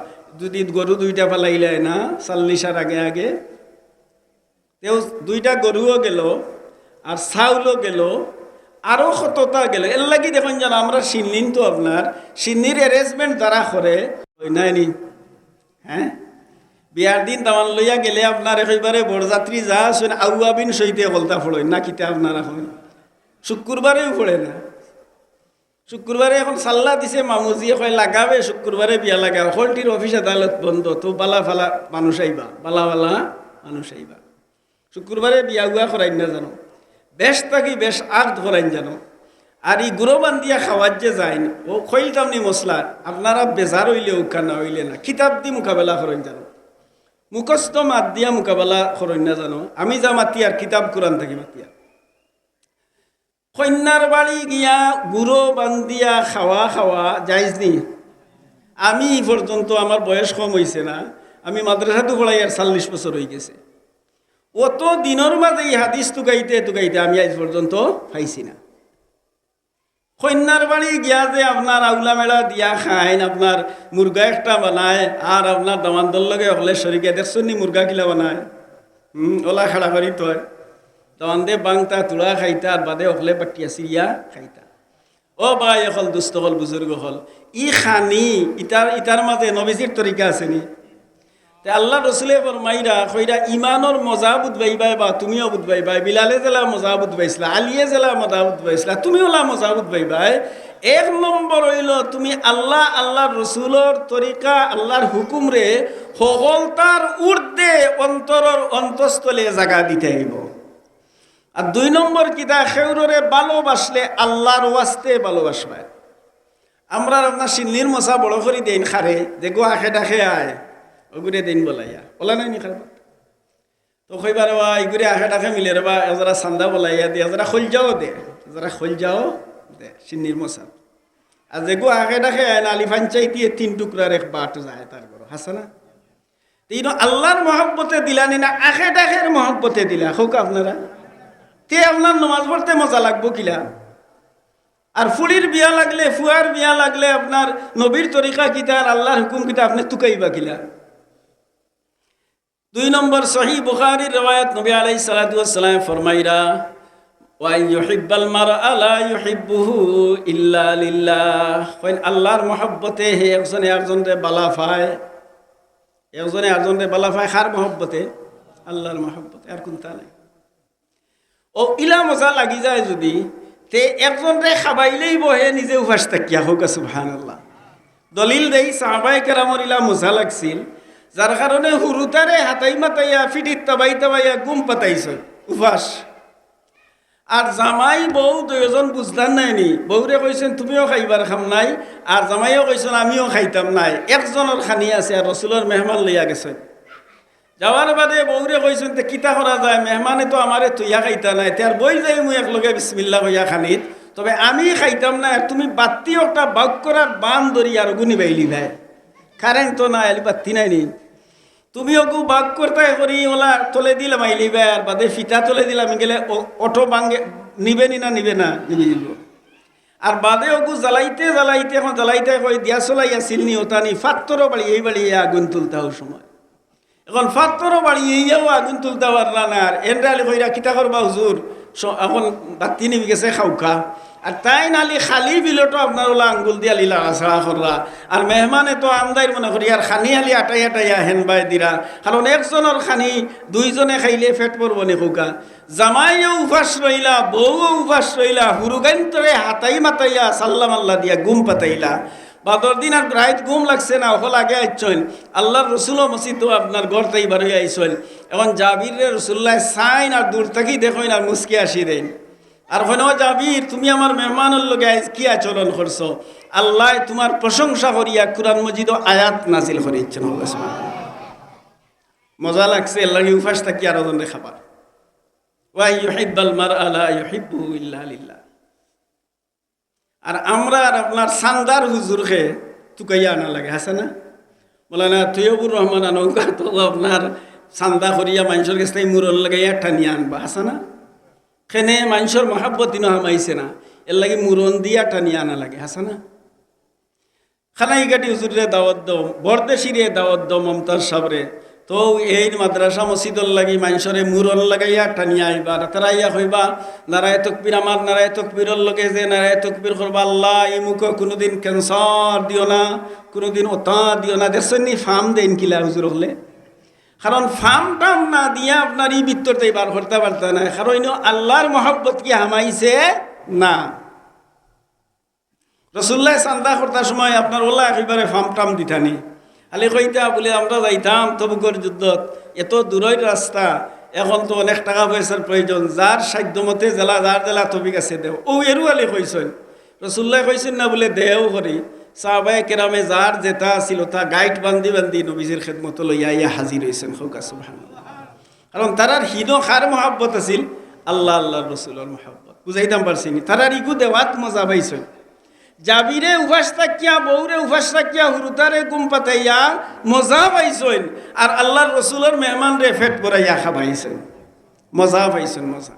যদি গরু 2টা ফেলাইলে না 40 আগে আগে তেও 2টা গরুও গেল আর চাউলও গেল আরও কতটা গেল। এর লাগি দেখুন যেন আমরা সিন্নিন তো আপনার সিন্নির অ্যারেঞ্জমেন্ট দ্বারা করে নাইনি। হ্যাঁ বিয়ার দিন তামান লইয়া গেলে আপনার একেবারে বরযাত্রী যা শুনে আউয়াবিন সইতে বলতা ফোড়েন না কিতা আপনার এখন শুক্রবারেও ফোড়ে না। শুক্রবারে এখন সাল্লা দিছে মামুজিয়ে কয় লাগাবে শুক্রবারে বিয়া লাগাবে, হলটির অফিস আদালত বন্ধ, তো বালা ফালা মানুষ আইবা, বালা বালা মানুষ আইবা। শুক্রবারে বিয়া গুয়া করাইন না জানো, বেশ থাকি বেশ আগ করাইন জানো। আর ই গুঁড়ো বান্ধিয়া খাওয়ার যে যাইন ও খইলতাম নি মশলা আপনারা বেজার হইলে উকা না হইলে না, কিতাব দি মোকাবেলা করেন জানো, মুখস্থ মাত দিয়া মোকাবেলা করেন না জানো। আমি যা মাতি আর কিতাব কোরআন থাকি মাতিয়া কন্যার বাড়ি গিয়া গুঁড়ো বান্ধিয়া খাওয়া যাইজ নি। আমি পর্যন্ত আমার বয়স কম হয়েছে না, আমি মাদ্রাসাতো পড়াই আর 40 বছর হয়ে গেছে। অত দিনের মাঝে এই হাদিস টুকাইতে আমি আজ পর্যন্ত পাইছি না। কন্যার বাড়ি গিয়া যে আপনার আউলা মেলা দিয়া খাইন, আপনার মুরগা একটা বানায়, আর আপনার দামানদর লগে হলে শরীকে দেখছেন নি মুরগা কিলা বানায়, ওলা খেলা করি তয় দামান দে বাংতা তুড়া খাইতা, আর বাদে হলে বাটিয়া সিরিয়া খাইতা। ও ভাই হল দুস্থ হল বুজুর্গ হল, ই খানি ইটার মাঝে নবীজির তরিকা আছে নি? আল্লাহ রসুলে ফরমাইরা কইরা ইমানর মজা বুধবাইবাই, বা তুমিও বুধবাইবাই, বিলালে জেলা মজা বুধবাইছিলা, আলিয়ে জেলা মজা বুধবাইছিলা, তুমিও ওলা মজা বুধবাইবাই। এক নম্বর হইল তুমি আল্লাহর রসুলর তরিকা, আল্লাহর হুকুম রে সকলতার ঊর্ধ্বে অন্তরর অন্তঃস্থলে জাগা দিতে হইব। আর দুই নম্বর কিতা, খেউরে ভালোবাসলে আল্লাহর ওয়াস্তে ভালোবাসবায়। আমরা আপনার সিন্নির মশা বড় করি দেন খারে, দেখো আখে ডাকে আয় ওগুরে দিন বলাইয়া বলা নাই নি খারাপ তো কইবার এগুরে আখে ডাকে মিলে রে বা এজরা চান্দা বলাইয়া দিয়ে এজরা খোল যাও দে, এজরা খোল যাও দে সিন্নির মশা। আর যেগু আখে ডাকে আয় না আলি ফাঞ্চাইতি 3 টুকরার এক বাট যায় তার ঘর হাসানা। তিন আল্লাহর মহব্বতে দিলা নি না আখে ডাকের মহব্বতে দিলা? হোক আপনারা তে আপনার নমাজ পড়তে মজা লাগবো কিলা? আর ফুলির বিয়া লাগলে, ফুয়ার বিয়া লাগলে আপনার নবীর তরিকা কিতা আর আল্লাহর হুকুম কিতা আপনি তুকাইবা কিলা? 2 নম্বর সহিহ বুখারীর riwayat, নবী আলাইহিস সালাতু ওয়াস সালাম ফরমাইরা ওয়া ইউহিব্বাল মারআ লা ইউহিব্বুহু ইল্লা লিল্লাহ। কইন আল্লাহর মহব্বতে হে একজনে আরেকজনরে বালা পায়, একজনে আরেকজনরে বালা পায় কার মহব্বতে? আল্লাহর মহব্বতে, আর কোনটা নাই। ও ইলা মজা লাগি যায় যদি তে একজনরে খাবাইলেই বহে নিজে উপাস থাকিয়া, হোক সুবহানাল্লাহ। দলিল দেই সাহাবায়ে কেরামর ইলা মজা লাগছিল, যার কারণে হুরুতারে হাতাই মাতাইয়া ফিটির তাবাই তাবাইয়া গুম পাতাইছে উপাস। আর জামাই বউ দুইজন বুঝলাম নাইনি, বউরে কইছেন তুমিও খাইবার খাম নাই, আর জামাইও কইছেন আমিও খাইতাম নাই। একজনের খানি আছে আর রসুলের মেহমান লইয়া গেছেন। যাওয়ার বাদে বউরে কইছেন তে কিতা করা যায়, মেহমানে তো আমারে তুইয়া খাইতা নাই, তার বই যাই মুই একলগে বিসমিল্লাহ কইয়া খানিত, তবে আমি খাইতাম না। তুমি বাত্তি একটা বাক করার বান ধরি আর গুনি বাইলি ভাই, কারেন্ট তো নাই, আলি বাত্তি নাই নি, তুমি ওকে বাক করতে করি ওলা তোলে দিলাম আইলি ভাই, আর বাদে ফিতা তোলে দিলাম গেলে অটো বাঙ্গে নিবে নি না নিবে না নিবে দিব। আর বাদে ওগু জ্বালাইতে জ্বালাইতে এখন জ্বালাইতে কই দিয়া চলাইয়া চিলনি ওতানি ফাত্তরও বাড়ি এই বাড়ি আগুন তুলতে হওয়ার সময়, এখন ফাত্তরও বাড়ি এইয়াও আগুন তুলতে পারলা না। আর এনরালি কইরা কিতা করবা হুজুর, এখন বাতি নিবি গেছে খাউকা। আর তাই নালি খালি বিলটো আপনার ওলা আঙ্গুল দিয়া লিলা আছড়া করলা, আর মেহমানে তো আমদাই মনে করি আর খানি আলি আটাই আটাইয়া হেনবাই দিরা, কারণ একজনের খানি দুইজনে খাইলে ফেট পড়ব নি খৌকা। জামাইও উপাস রইলা, বউও উপাস রইলা, হুরুগান্তরে হাতাই মাতাইয়া সাল্লাম আল্লাহ দিয়া গুম পাতাইলা। বাদর দিন আর রাইত গুম লাগছে না, ওখানে আগে আইসন আল্লাহর রসুলও মসজিদও আপনার ঘর তাই বার হয়ে আইসন। এখন জাবির রসুল্লাহ সাইন আর দূর থেকেই দেখেন আর মুসকি আসি দেন, আর ওখানে জাবির তুমি আমার মেহমানের লগে আজ কি আচরণ করছো? আল্লাহ তোমার প্রশংসা করিয়া কুরআন মজিদ আয়াত নাজিল করেছেন। মজা লাগছে লাগে উপাস থাকি আর ওজনে খাবার। ওয়া ইউহিব্বাল মারআ লা ইউহিব্বুহু ইল্লা লিল্লাহ। আর আমরা আর আপনার সান্দার হুজুরকে তুকাইয়া আনা লাগে, হাসে না? বলে না তৈয়বুর রহমান আনৌকা তো আপনার সান্দা করিয়া মানুষের কাছ থেকে মুরল লাগাইয়া টানিয়া আনবা, হাসে না? খেনে মানুষের মহাব্বত ইনো হামাইছে না, এর লাগে মুরন দিয়া টানিয়া আনা লাগে, হাসে না? খানাই গাটি হুজুরে দাওয়াত দাও, বরদেশিরে দাওয়াত দাও মমতাজ সাবরে, তো এই মাদ্রাসা মসজিদর লাগি মানুষরে মুরন লাগাইয়া টানিয়া আইবা। তারা ইয়া কইবা নারায় তকবির, আমার নারায় তকবিরর লগে যে নারায় তকবির করবা, আল্লাহ এই মুখে কোনোদিন ক্যান্সার দিও না, কোনোদিন ওতা দিও না। দেখছেন নি ফার্ম দেন কিলা হুজুর হলে, কারণ ফার্ম টাম না দিয়া আপনার ই ভিতরতে বার করতে পারত না, কারণ আল্লাহর মহব্বত কি হামাইছে না। রসুল্লাহ চান্দা করতার সময় আপনার ওলা একেবারে ফার্ম টাম দিতানি, খালি কইতা বলে আমরা যাইতাম তবুকর যুদ্ধত, এত দূরের রাস্তা, এখন তো অনেক টাকা পয়সার প্রয়োজন, যার সাধ্য মতে জেলা যার জেলা তবিক আছে দেও। ও এরু আলি কইছেন, রসুল্লাহ কইছেন না বলে দেও করি। সাহাবায়ে কেরামে যার যেটা ছিল তা গাইড বান্ধি বান্ধি নবীজির খেদমত লইয়া ইয়া হাজির হয়েছেন। খোকা সুবহানাল্লাহ। কারণ তারার হিনো খার মহাব্বত আছিল আল্লাহ আল্লাহর রসুলের মহাব্বত, বুঝাইতাম পারছিনি। তারার ইগু দেওয়াত মজা পাইছেন। জাবিরে উপাস থাকিয়া, বউরে উপাস থাকিয়া, হুরুতারে গুম পাতাইয়া মজা পাইছেন, আর আল্লাহর রসুলের মেহমান রে ফেট ভরাইয়া খাবাইছেন, মজা পাইছেন মজা।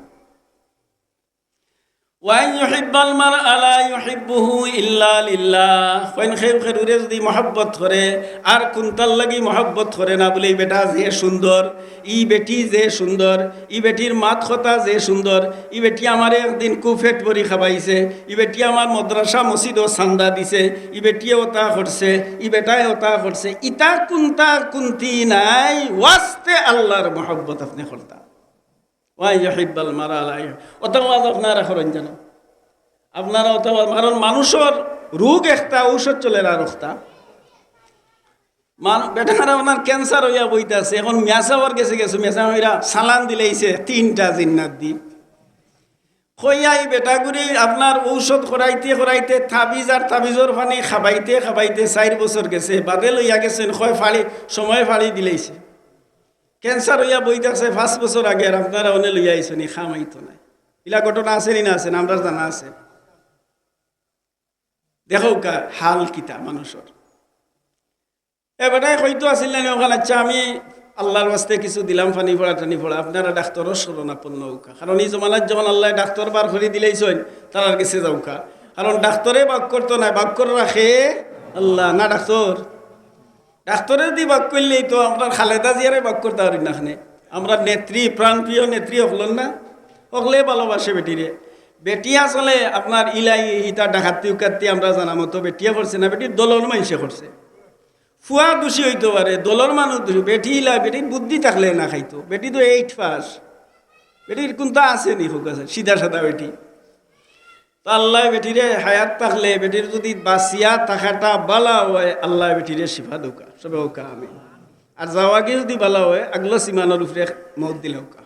ওয়াই ইউহিব্বাল মারআ লা ইউহিব্বুহু ইল্লা লিল্লাহ, কইন খেউ খেরুরে যদি মহব্বত করে আর কুন্তার লাগি মহব্বত করে না বলে, এই বেটা যে সুন্দর, ই বেটি যে সুন্দর, ই বেটির মাত কথা যে সুন্দর, ই বেটি আমার একদিন কুফেট ভরি খাবাইছে, ই বেটি আমার মদ্রাসা মসজিদ ও চান্দা দিছে, ই বেটিয়ে ওটা করছে, ই বেটায় ওটা করছে, ইটা কুন্তা কুন্তি নাই, ওয়াস্তে আল্লাহর মহব্বত আপনি করতা। ওয়াই ইউহিব্বাল মারআ লা ইউহিব্বুহু, ওটা ওয়াজ আপনারা করেন জানো, আপনারা ওটা, কারণ মানুষের রোগ একটা, ঔষধ চলে আর একটা বেটারা আপনার ক্যান্সার হইয়া বইতেছে, এখন মেসাওয়ার গেছে মেসা হইরা সালান দিলেইছে 3টা জিন্নাত দি হইয়াই বেটাগুড়ি আপনার ঔষধ করাইতে তাবিজ আর তাবিজর পানি খাবাইতে 4 বছর গেছে, বাদে লইয়া গেছেন কয় ফাড়ি সময় ফাড়ি দিলেইছে, ক্যান্সার হইয়া বইতেছে 5 বছর আগে, আর আপনারা অনে লইয়া আইসেন খামাইতো নাই। ইলা ঘটনা আছে নি না আছে, আমরা জানা আছে। দেখো কা হাল কিতা মানুষের। এবারে হয়তো আসিল না ওখানে, আচ্ছা আমি আল্লাহর বাস্তে কিছু দিলাম টানি ফোড়া, আপনারা ডাক্তারও শরণাপন্ন হোকা, কারণ এই জমানার যখন আল্লাহ ডাক্তার বার করে দিলেইছেন তার কাছে যাওকা, কারণ ডাক্তারে বাক করতো না, বাক করে রাখে আল্লাহ না। ডাক্তারের দি বাক করলেই তো আপনার খালেদা জিয়ারে বাক করতে পারি না। আমরা নেত্রী, প্রাণপ্রিয় নেত্রী হকলেন না, হকলে ভালোবাসে বেটিরে। বেটি আসলে আপনার ইলাই ইটা ডাকাতি উকাতি আমরা জানা মতো বেটিয়া করছে না, বেটির দলর মানুষে করছে। ফুয়া দোষী হইতে পারে, দলর মানুষ দোষী, বেটি ইলা বেটির বুদ্ধি থাকলে না খাইতো। বেটি তো 8 পাস, বেটির কোনটা আছে নি হোক আছে সিধা সাদা বেটি। তো আল্লাহ বেটিরে হায়াত থাকলে, বেটির যদি বাঁচিয়া থাকাটা বালা হয়, আল্লাহ বেটিরে শিফা দৌকা সবে ওকা আমি। আর যাওয়াকে যদি বালা হয়, আগলো সীমানোর উপরে মত দিলে ওকা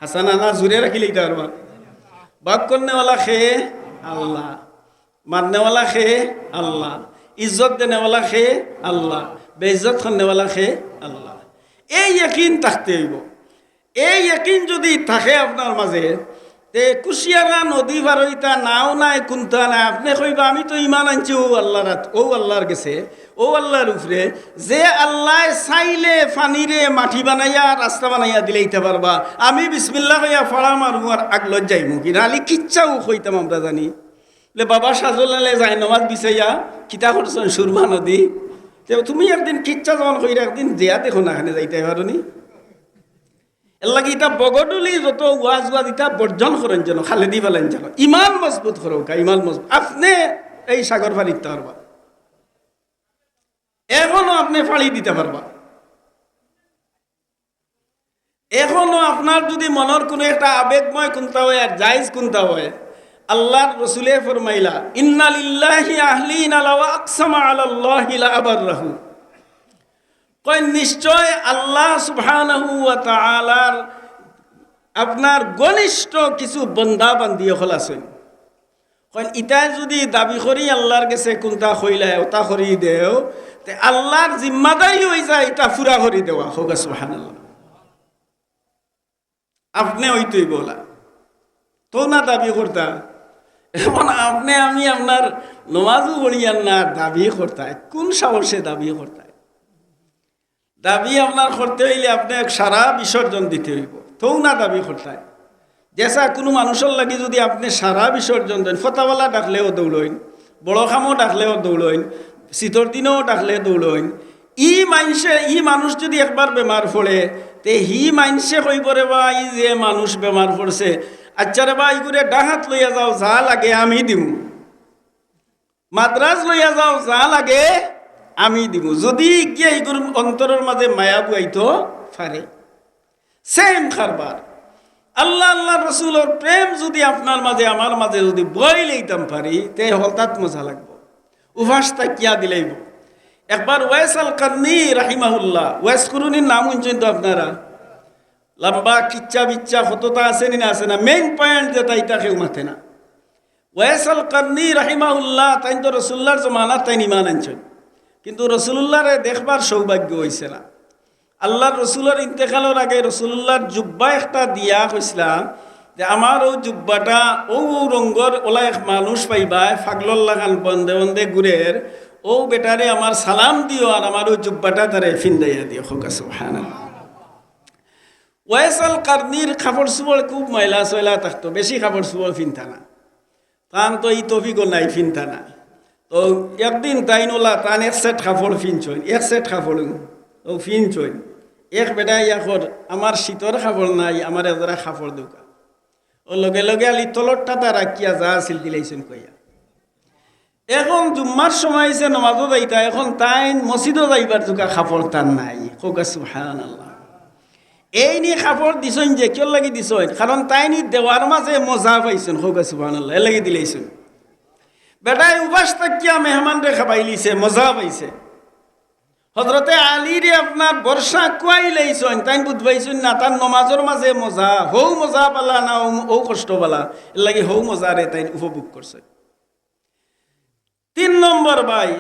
হাসান আনা জুড়ে রাখিলেই তো আর বাক করনেওয়ালা খে আল্লাহ, মারনেওয়ালা খে আল্লাহ, ইজ্জত দেনেওয়ালা খে আল্লাহ, বেইজ্জত করনেওয়ালা খে আল্লাহ। এই ইয়াকিন থাকতে হইব। এই ইয়াকিন যদি থাকে আপনার মাঝে, তে কুশিয়ারা নদী পার হইতা নাও নাই কুন্তা নাই, আপনি কইবা আমি তো ইমান আনছি ও আল্লাহর গেছে, ও আল্লাহর উপরে, যে আল্লাহ চাইলে ফানিরে মাটি বানাইয়া রাস্তা বানাইয়া দিলেইতে পারবা। আমি বিসমিল্লাহ কইয়া ফড়া মারমু আর আগলত যাইমু, কিনা আলি কিচ্ছাও কইতাম আমরা জানি। বাবা সাজলালে যায় নমাজ বিছাইয়া কিতা করছেন সুরমা নদী, তুমি একদিন কিচ্ছা যখন কইরা একদিন জিয়া দেখো না এখানে যাইতে পারোনি। এর লাগে ইটা বগডলি যত ওয়াজ ইটা বর্জন করেন যেন, খালেদি ফেলেন যেন, ইমান মজবুত করো, ইমান মজবুত। আপনি এই সাগর ফাড়ি দিতে পারবা, এখনো আপনি ফাড়ি দিতে পারবা। এখনো আপনার যদি মনের কোনো একটা আবেগময় কোনটা হয় আর জায়েজ কোনটা হয়, আল্লাহর রাসূলে ফরমাইলা ইন্না লিল্লাহি আহলিনা লাও আকসামা আলাল্লাহি লা আবাররাহু, কয় নিশ্চয় আল্লাহ সুবহানাহু ওয়া তাআলার আপনার ঘনিষ্ঠ কিছু বান্দা বান্দি হল আছেন, কয় ইটাই যদি দাবি করি আল্লাহর কাছে কোনটা কইলা ওটা করি দেও, তে আল্লাহর জিম্মাদারি হয়ে যায় এটা পুরা করে দেওয়া। হোক সুবহানাল্লাহ। আপনি ওইটাই বলা তো না দাবি করতা, এখন আপনি আমি আপনার নমাজও পড়িয়ান না দাবি করতায়, কোন সাহসে দাবি করতায়? দাবি আপনার করতে হইলে আপনি সারা বিসর্জন দিতে হইব, তো না দাবি করতায়। যেসা কোনো মানুষের লাগি যদি আপনি সারা বিসর্জন দেন, ফতাওয়ালা ডাকলেও দৌড়ইন, বড় খামও ডাকলেও দৌড়ইন, শীতর দিনেও ডাকলে দৌড়ইন। ই মানুষ যদি একবার বেমার পড়ে, তে হি মাইনসে কই পরে বা ই যে মানুষ বেমার পড়ছে, আচ্ছা রে বা ইগুরে ডাহাত লইয়া যাও, যা লাগে আমি দিমু, মাদ্রাজ লইয়া যাও, যা লাগে আমি দিব, যদি গিয়ে ইগুর অন্তরের মাঝে মায়া বুয়াইতো পারে। সেম খারবার আল্লাহ আল্লাহ রসুলের প্রেম যদি আপনার মাঝে আমার মাঝে যদি বই লইতাম পারি, তে হঠাৎ মজা লাগবো, উভাসটা কিয়া দিলেইব। একবার ওয়াইস আল কারনি রাহিমাহুল্লাহ, ওয়াইস কুরুনির নাম শুনছেন তো আপনারা, লম্বা কিচ্ছা বিচ্ছা হততা আছে না আছে না, মেইন পয়েন্ট যেটা এটা কেউ মাথে না। ওয়াইস আল কারনি রাহিমাহুল্লাহ তাই তো রসুল্লাহর জমানা তাই ইমান আনছেন, কিন্তু রসুল্লাহরে দেখবার সৌভাগ্য হয়েছে না। আল্লাহর রসুলের ইন্তেকালের আগে রসুল্লাহর জুব্বা একটা দিয়া কইসলাম যে আমার ও জুব্বাটা ও রঙ্গর ওলা এক মানুষ পাইবা ফাগলর লাগান বন্দে বন্দে গুরের, ও বেটারে আমার সালাম দিও আর আমার ও জুব্বাটা তারে ফিন্দাইয়া দিও। হোক সুবহানাল্লাহ। ওয়াইস আল কারনির কাপড় চোপড় খুব ময়লা চয়লা থাকতো, বেশি কাপড় চোপড় ফিনতা না। তান তো এই তফিকও নাই ফিনতা না। তো একদিন তাইন ওলা তান এক সেট কাপড় ফিনছইন, এক সেট কাপড় ও ফিনছইন। এক বেটা ইয়াকর আমার শীতর কাপড় নাই, আমার এজরা কাপড় দোকা। ও লগে লগে আলি তলরটা তারা রাখিয়া যা আছিল দিলাইছেন কইয়া। এখন জুম্মার সময় হয়েছে নমাজও যাইতা, এখন তাইন মসজিদও যাইবার দোকা কাপড় তার নাই। কোকা সুবহানাল্লাহ। এই নিয়ে কাপড় দিছেন যে কিয় লাগি দিছেন, কারণ তাই নি দেওয়ার মাঝে মজা পাইছেন। কোকা সুবহানাল্লাহ, এ লাগি দিলাইছেন। বেটায় উপাস থাকিয়া মেহমান রে খাবাই লিছে, মজা পাইছে। হজরতে আলীরে আপনার বর্ষা কুয়াই লাইছেন, তাই বুঝবাইছেন না তার নমাজের মাঝে মজা, হৌ মজা পালা না ও কষ্ট পালা, এর লাগি হৌ মজা রে তাই উপভোগ করছে। 3 নম্বর ভাই,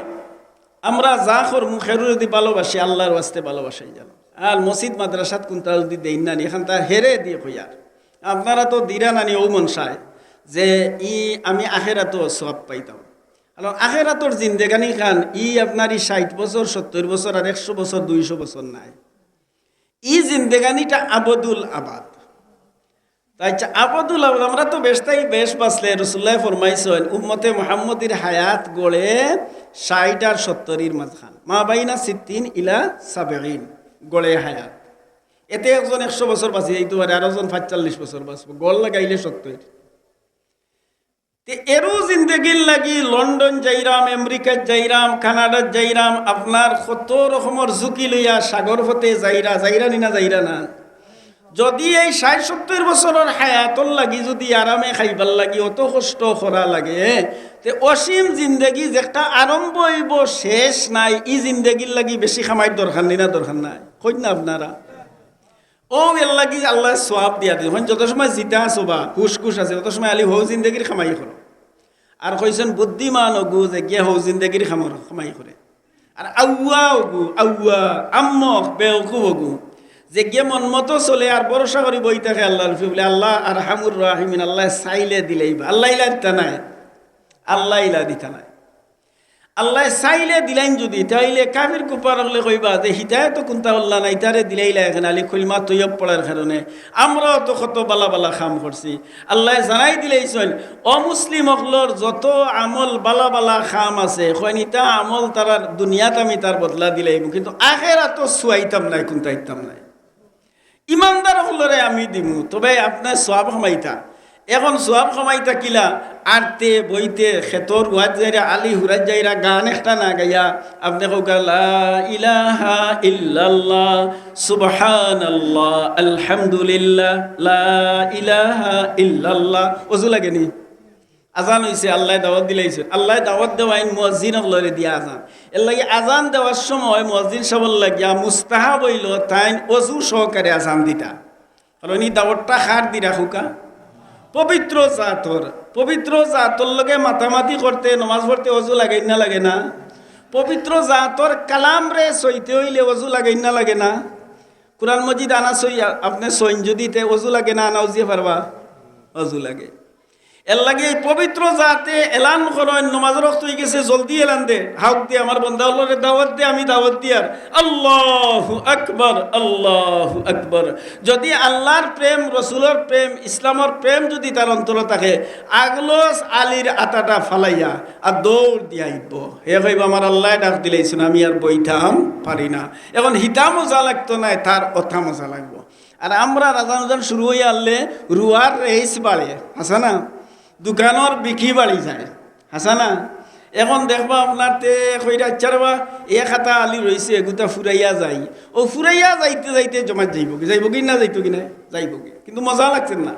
আমরা যা করমু খেরু যদি ভালোবাসি, আল্লাহর ওয়াস্তে ভালোবাসাই জানো। আর মসজিদ মাদ্রাসাত কোনটা যদি দেই না এখন তা হেরে দিয়ে কইয়ার আপনারা তো দিরা নানি ও মনসায় যে আমি আখেরাতো সওয়াব পাইতাম। কারণ আখেরাতর জিন্দেগানি খান আপনার 60 বছর 70 বছর আর 100 বছর 200 বছর নাই। জিন্দেগানিটা আবদুল আবাদ। তাই আবদুল আবাদ, আমরা তো বেশ বাঁচলে রাসূলুল্লাহ ফরমাইছেন উম্মতে মুহাম্মদের হায়াত গড়ে 60 আর 70 মাঝখান, মা বাইনা 60 ইলা 70 গড়ে হায়াত। এতে একজন 100 বছর বাঁচি যাইতে পারে, আর একজন 45 বছর বাঁচবো, গড় লাগাইলে 70। এরও জিন্দগির লাগি লন্ডন যাইরাম, আমেরিকার যাইরাম, কানাডার যাইরাম, আপনার কত রকমের ঝুঁকি লইয়া সাগর হতে যাইরা নিনা যাইরা না। যদি এই 60-70 বছরের হায়াতর লাগি যদি আরামে খাইবার লাগি অত কষ্ট করা লাগে, তে অসীম জিন্দগি যেটা আরম্ভ হইব শেষ নাই, জিন্দগির লাগি বেশি খামাইর দরকার নিনা দরকার নাই। কই না আপনারা ও এর লাগি আল্লাহ সওয়াব দিয়া দিন। যত সময় জিতা আছো বা হুশ আছে অত সময় আলি হৌ জিন্দগির খামাই করো। আর কইছেন বুদ্ধিমান অগু যে গিয়ে হৌ জিন্দগির খামাই করে। আর আউয়া অগু আউয়া আম্মক বেউকুব অগু যে গিয়ে মন মতো চলে আর ভরসা করি বই থাকে আল্লাহর উপরে বলে আল্লাহ আর হামুর রাহিমিন, আল্লাহ চাইলে দিলেইবা। আল্লাহ ইলা দিতা নাই, আল্লাহ ইলা দিতা নাই। আল্লাহ চাইলে দিলাইন যদি, তাইলে কাফির কুপার হলে কইবা যে হিদায়ত কোনটা আল্লাহ নাই তারে দিলাইলা। এখানে আলি খলিমা তৈয়ব পড়ার কারণে আমরাও তো কত বালা বালা কাম করছি। আল্লাহ জানাই দিলেইছেন অমুসলিম হকলর যত আমল বালা বালা কাম আছে খনিতা আমল তারার দুনিয়াত আমি তার বদলা দিলাইব, কিন্তু আখেরাত সুয়াইতাম নাই, কোনটা ইতাম নাই। ইমানদার হলরে আমি দিমু, তবে আপনার সওয়াব কামাইতা। এখন সওয়াব কামাইতা কিলা আরতে বইতে খেতর ওয়াজ যাইরা আলী হুরাজ যাইরা গান একটা না গাইয়া আপনি কৌকা লা ইলাহা ইল্লাল্লাহ সুবহানাল্লাহ আলহামদুলিল্লাহ লা ইলাহা ইল্লাল্লাহ। ওযু লাগেনি? আজান হইছে, আল্লাহ দাওয়াত দিলাইছে। আল্লাহ দাওয়াত দেওয়াইন মুয়াজ্জিন হলরে দিয়া আজান। এর লাগি আজান দেওয়ার সময় মুয়াজ্জিন সাহেব লাগিয়া মুস্তাহাব হইল তাই ওযু সহকারে আজান দিতা। কারণ এই দাওয়াতটা খার দি রাখুকা পবিত্র জাতর লগে মাতামাতি করতে নমাজ পড়তে ওযু লাগাই না লাগে না? পবিত্র জাতর কালাম রে সইতে হইলে ওযু লাগাই না লাগে না? কুরআন মজিদ আনা সই আপনি সইন যদি তে ওযু লাগে না? আনাও যে পারবা ওযু লাগে। এর লাগে এই পবিত্র জাতে এলান করেন নমাজ রক্ত হয়ে গেছে, জলদি এলান দে, হাউক দে, আমার বন্ধা হলরে দাওয়াত দে, আমি দাওয়াত দিয়ার আল্লাহু আকবার আল্লাহু আকবার। যদি আল্লাহর প্রেম, রসুলের প্রেম, ইসলামের প্রেম যদি তার অন্তর থাকে, আগলস আলীর আটাটা ফালাইয়া আর দৌড় দিয়া আইব। হে কইব আমার আল্লাহ ডাক দিলেইছেন, আমি আর বইতাম পারি না। এখন হিতা মজা লাগতো না, তার কথা মজা লাগবো। আর আমরা রাজান শুরু হয়ে আনলে রুয়ার রেস বাড়ে, হাসা না? দোকানের বিক্রি বাড়ি যায়, হাসা না? এখন দেখবা আপনার তে কইরা চারবা এ খাতা আলি রয়েছে এগুতা ফুরাইয়া যাই, ও ফুরাইয়া যাইতে যাইতে জমা যাইব কি না যাইতো কি না যাইব কি, কিন্তু মজা লাগছে না।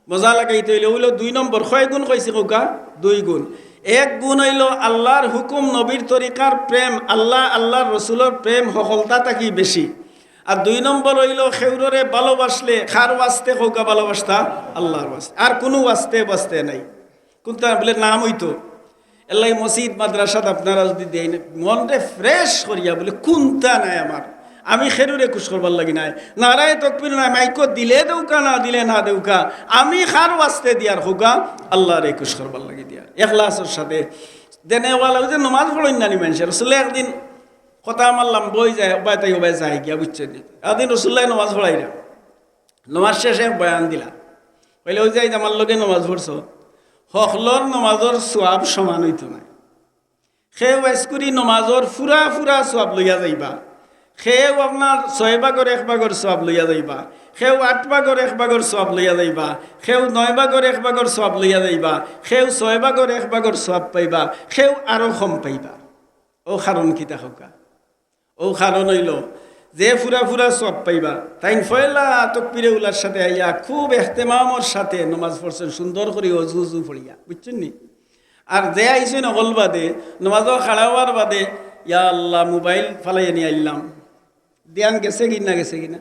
মজা লাগাইতে হইলে হইল 2 নম্বর। কয় গুণ কইছে কৌকা? 2 গুণ। 1 গুণ হইল আল্লাহর হুকুম, নবীর তরিকার প্রেম, আল্লাহর রসুলের প্রেম সফলতা থাকি বেশি। আর 2 নম্বর হইল খেউররে ভালোবাসলে খার ওয়াস্তে কৌকা ভালোবাসতা আল্লাহর ওয়াস্তে, আর কোনো ওয়াস্তে নাই। কোনটা বলে নাম হইতো এলাই মসজিদ মাদ্রাসাত আপনারা যদি দেয় মনরে ফ্রেশ করিয়া বলে কোনটা নাই আমার, আমি খেরুরে খুশ করবার লাগি নাই, নারায় তকবির নাই, মাইকো দিলে দেউকা না দিলে না দেউকা, আমি খার ওয়াস্তে দিয়ার হোকা আল্লাহরে খুশ করবার লাগি দিয়ার এখলাসের সাথে। দেনেওয়ালা যে নমাজ পড়েন নানি মানুষের আসলে একদিন কথা মারলাম বই যায় ওবায় তাই ওবায় যায় গিয়া বুঝছেন। একদিন রসুল্লাহ নমাজ পড়াইরা, নমাজ শেষে বয়ান দিলা, বলে ওই যাই আমার লগে নমাজ পড়ছ, হকলর নমাজর সোয়াব সমান হইত না। সেও এসকুরি নমাজর ফুরা ফুরা সোয়াব লইয়া যাইবা, সেও আপনার 6 ভাগর 1 ভাগর সোয়াব লইয়া যাইবা, সেও 8 ভাগর 1 ভাগর সোয়াব লইয়া যাইবা, সেও 9 ভাগর 1 ভাগর সোয়াব লইয়া যাইবা, সেও 6 ভাগর 1 ভাগর সোয়াব পাইবা, সেও আরো কম পাইবা। ও কারণ কিতা হোকা? ও কারণ হইল যে ফুরা ফুরা সব পাইবা তাইন ফয়লা তকবিরে উলার সাথে আইয়া খুব এহতেমামর সাথে নমাজ পড়ছেন, সুন্দর করে অজু উজু পড়িয়া, বুঝছেন নি? আর যে আইসেন অগল বাদে নমাজও খাড়া হওয়ার বাদে ইয়া আল্লাহ মোবাইল ফালাইয়া নিয়ে আইলাম, দিয়ান গেছে কি না গেছে কিনা,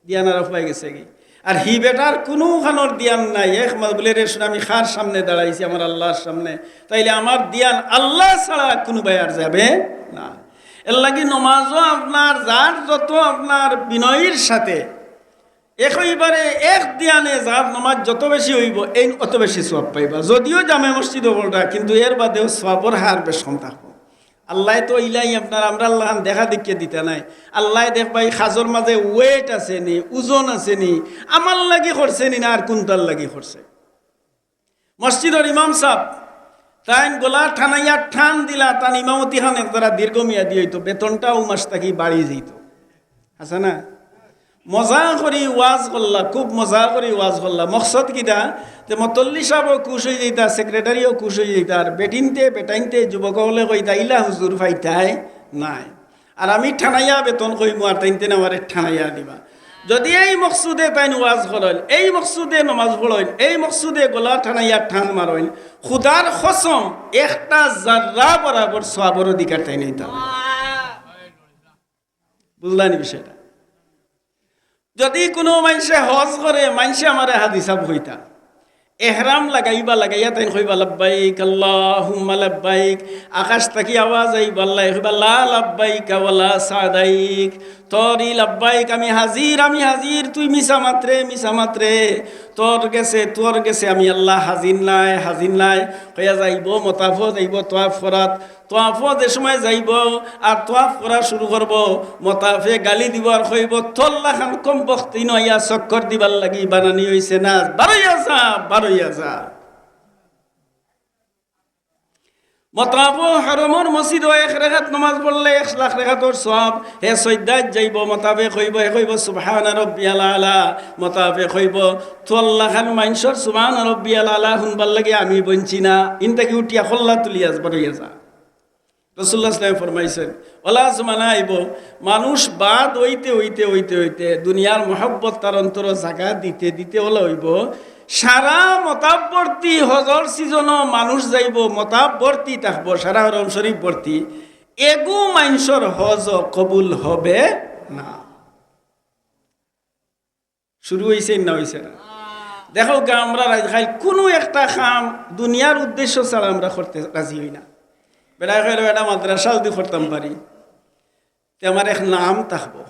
দিয়ান আর অফাই গেছে কি? আর হি বেটার কোনো খানোর দিয়ান নাই। এক মাস বলে রে শুনে আমি খার সামনে দাঁড়াইছি, আমার আল্লাহর সামনে, তাইলে আমার দিয়ান আল্লাহ ছাড়া কোনো আর যাবে না। এর লাগি নমাজও আপনার যার যত আপনার বিনয়ের সাথে একইবারে এক দিয়ানে যার নমাজ যত বেশি হইব এই অত বেশি সওয়াব পাইবা। যদিও জামে মসজিদ বলটা, কিন্তু এর বাদেও সওয়াবের হার বেশ কম থাকবো। আল্লাহ তো ইলাই আপনার আমরা আল্লাহ দেখা দেখিয়ে দিতে নাই। আল্লাহ দেখবাই খাজর মাঝে ওয়েট আছে নি, ওজন আছে নি, আমার লাগি করছে নি না আর কোনটার লাগি করছে। মসজিদের ইমাম সাহেব তাই গোলা ঠানাইয়া ঠান দিলা, তান ইমামতি খান একদারা দীর্ঘমিয়া দিয়ে হইতো, বেতনটাও মাস থাকি বাড়ি যেত, আছে না? মজা করি ওয়াজ করলা, খুব মজা করি ওয়াজ করলা। মকসদ কিটা যে মতল্লি সাহেবও খুশ হয়ে যেতা, সেক্রেটারিও খুশ হয়ে যেতা, আর বেটিনতে বেটাইনতে যুবক হলে কইতা ইলা হুজুর ফাইতাই নাই। আর আমি ঠানাইয়া বেতন কইমু আর তাইনতে আমার ঠানাইয়া দিবা। যদি এই মকসুদে তাইন ওয়াজ করেন, এই মকসুদে নমাজ পড়েন, এই মকসুদে গলা ঠানাইয়া ঠান মারেন, খুদার কসম একটা জাররা বরাবর সওয়াবের অধিকার তাই নেই। তার বুঝলানি বিষয়টা? যদি কোনো মানুষে হজ করে, মানুষে আমার হাদিসাব হইতা এহরাম লাগাইবা, লাগাইয়া তাই কইবা লাব্বাইক আল্লাহুম্মা লাব্বাইক, আকাশ থাকি আওয়াজ আইবা আল্লাহ কইবা লা লাব্বাইক ওয়ালা সাদাইক, তোরই লাব্বাইক আমি হাজির, তুই মিছা মাত্রে তোর গেছে আমি আল্লাহ হাজির নাই কইয়া যাইব। মতাফ যাইব তোয়াফ করাত, তোয়াফ যে সময় যাইব আর তোয়াফ করা শুরু করব, মতাফে গালি দিব আর কইব তোল্লা খান কম বক্তি নইয়া চক্কর দিবার লাগি বানানি হইছে না, বারইয়া যা। মতাফ হরমর মসজিদ 1 রাকাত নামাজ পড়লে 1 লাখ রাকাতর সওয়াব। হে সৈয়দাত যাইব, মতাফে কইব সুবহানা রাব্বিয়াল আলা, মতাফে কইব তোল্লা খান মাইনসর সুবহানা রাব্বিয়াল আলা শুনবার লাগে আমি বঞ্চি না, ইনতাকি উঠিয়া খল্লা তুলিয়া বারইয়া যা। রাসূলুল্লাহ সাল্লাল্লাহু আলাইহি ফরমাইছেন ওলা জমানা আইব মানুষ বাদ হইতে দুনিয়ার মহব্বত তার অন্তর জায়গা দিতে হলে হইব সারা মতাবর্তী হজর সিজনও মানুষ যাইব, মতাবর্তী থাকবো সারা হরম শরীফ ভর্তি, এগু মানুষের হজ কবুল হবে না। শুরু হয়েছে না হয়েছে না? দেখো গা আমরা খাই কোনো একটা কাম দুনিয়ার উদ্দেশ্য ছাড়া আমরা করতে রাজি হই না। বেড়া খাইলে বেটা মাদ্রাসা যদি করতাম পারি তে আমার এক নাম থাকবো,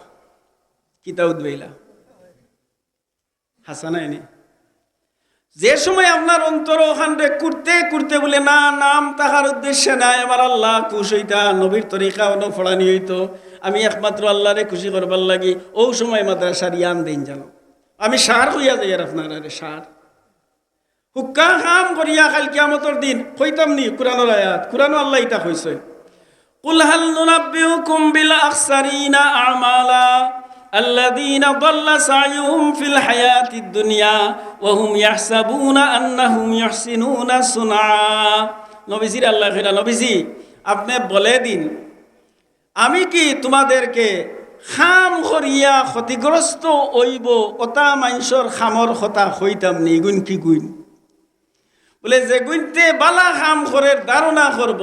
কিতা উদ্বেলা হাসানা এনে। যে সময় আপনার অন্তর ওখানে করতে বলে না নাম তাহার উদ্দেশ্যে নাই, আমার আল্লাহ খুশ হইতা, নবীর তরিকা অন্য ফড়ানি হইতো, আমি একমাত্র আল্লাহরে খুশি করবার লাগি, ও সময় মাদ্রাসার ইয়ান দিন জানো আমি সার হইয়া যাই। আর আপনার সার হুক্কা কাম করিয়া কাল কিয়ামতের দিন কইতাম নি কুরআনের আয়াত, কুরআন আল্লাহ ইতা কইছে কুল হাল নুনাব্বিউকুম বিল আখসারিনা আমালা আল্লাযীনা দাল্লা সা'য়ুহুম ফিল হায়াতিদ দুনিয়া ওয়া হুম ইয়াহসাবুনা আন্নাহুম ইহসিনুনা সুনআ। নবীজি আল্লাহ কইরা নবীজি আপনি বলে দিন আমি কি তোমাদেরকে খাম করিয়া ক্ষতিগ্রস্ত হইব ওটা মানুষের খামর কথা হইতাম নি? গুণ কি গুণ বলে যে গুনতে বালা খাম করে ধারণা করব